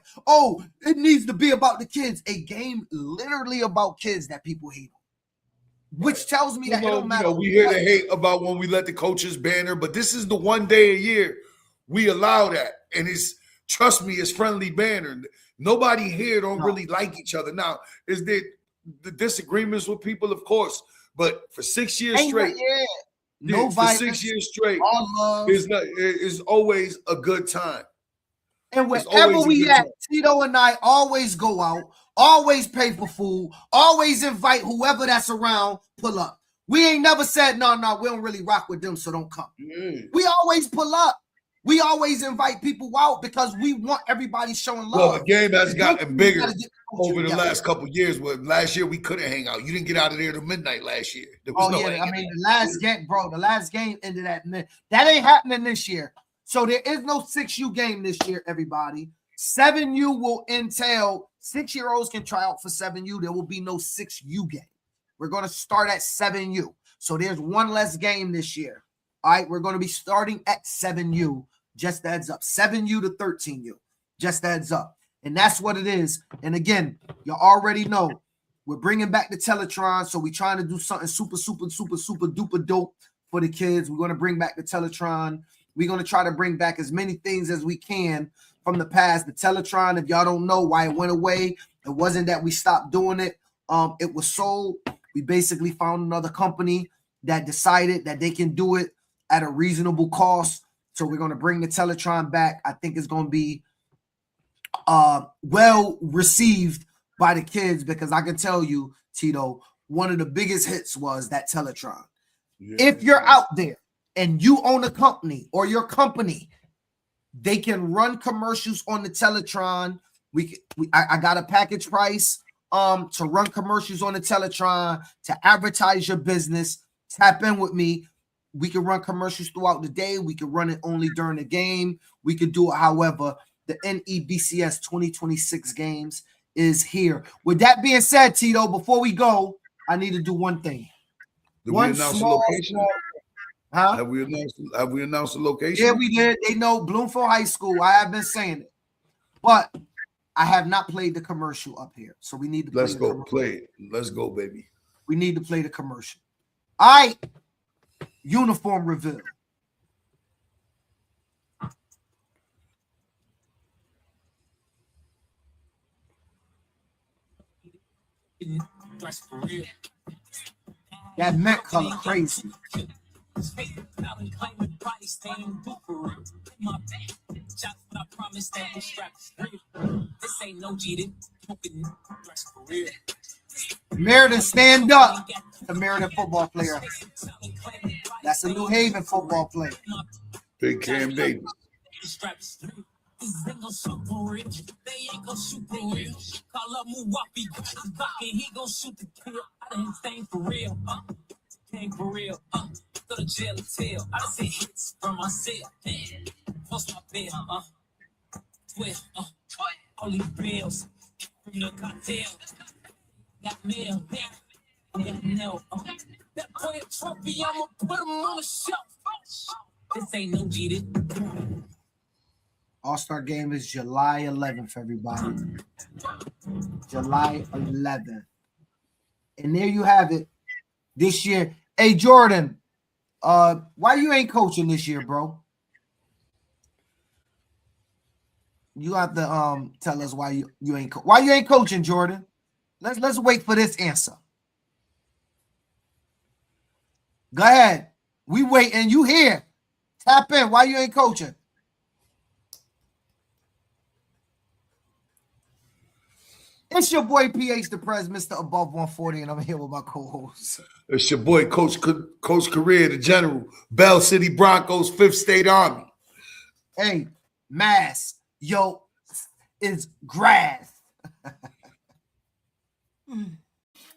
S2: it needs to be about the kids. A game literally about kids that people hate on. Which tells me that it don't matter.
S1: We hear the hate about when we let the coaches banner, but this is the one day a year we allow that. And trust me, it's friendly banner. Nobody here don't really like each other. Now, is there the disagreements with people? Of course. But for 6 years straight,
S2: no violence,
S1: for 6 years straight,
S2: all love.
S1: It's always a good time.
S2: And wherever we at, Tito and I always go out, always pay for food, always invite whoever that's around, pull up. We ain't never said, no, we don't really rock with them, so don't come. We always pull up. We always invite people out because we want everybody showing love.
S1: Well, the game has gotten bigger over the last couple of years. Where last year we couldn't hang out. You didn't get out of there till midnight last year. There was
S2: the last game ended at midnight. That ain't happening this year. So there is no 6U game this year, everybody. 7U will entail 6-year-olds can try out for 7U. There will be no 6U game. We're going to start at 7U. So there's one less game this year. All right, we're going to be starting at 7U. Just adds up. 7U to 13U. Just adds up. And that's what it is. And again, you already know we're bringing back the Teletron. So we're trying to do something super duper dope for the kids. We're going to bring back the Teletron. We're going to try to bring back as many things as we can from the past. The Teletron, if y'all don't know why it went away, it wasn't that we stopped doing it. It was sold. We basically found another company that decided that they can do it at a reasonable cost. So we're going to bring the Teletron back. I think it's going to be well received by the kids because I can tell you, Tito, one of the biggest hits was that Teletron. Yeah. If you're out there and you own a company or your company, they can run commercials on the Teletron. I got a package price to run commercials on the Teletron, to advertise your business. Tap in with me. We can run commercials throughout the day. We can run it only during the game. We could do it however. The NEBCS 2026 games is here. With that being said, Tito, before we go, I need to do one thing.
S1: Did we announce the location?
S2: Huh?
S1: Have we announced the location?
S2: Yeah, we did. They know Bloomfield High School. I have been saying it. But I have not played the commercial up here. So we need to
S1: play it. Let's go, baby.
S2: We need to play the commercial. All right. Uniform reveal. That Met color crazy. Meriden, stand up. The Meriden football player. That's a New Haven football player.
S1: Big Cam Davis.
S5: Go to jail and tell. I say hits from myself. Post my bill. 12. All these bills from the cocktail. Got mail. Yeah, no. That boy a trophy. I'ma put him on the shelf. This ain't no cheating.
S2: All-Star game is July 11th, everybody. July 11th. And there you have it. This year. Hey, Jordan. Why you ain't coaching this year, bro? You have to tell us why you ain't coaching, Jordan. Let's wait for this answer. Go ahead. We waiting. You here? Tap in. Why you ain't coaching? It's your boy PH the Prez, Mr. Above 140, and I'm here with my co-host.
S1: It's your boy Coach Correa, the General, Bell City Broncos, 5th State Army.
S2: Hey, Mass, yo, is grass.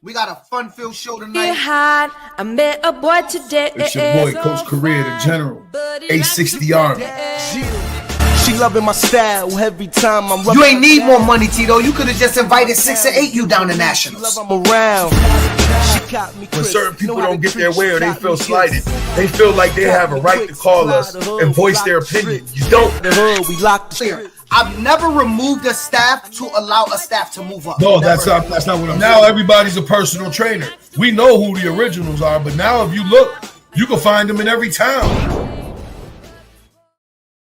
S2: We got a fun-filled show tonight.
S3: I met a boy today.
S1: It's your boy Coach Correa, the General, 860 Army.
S4: loving my style every time I'm
S2: You ain't need more money, Tito. You could have just invited 6 or 8 you down to nationals.
S4: I'm around. She got me
S1: When certain people don't get their way or they feel slighted, they feel like they have a right to call us and voice their opinion. You don't.
S4: The hood, we locked the
S2: Clear. I've never removed a staff to allow a staff to move up.
S1: No,
S2: Never.
S1: that's not what I'm saying. Now everybody's a personal trainer. We know who the originals are, but now if you look, you can find them in every town.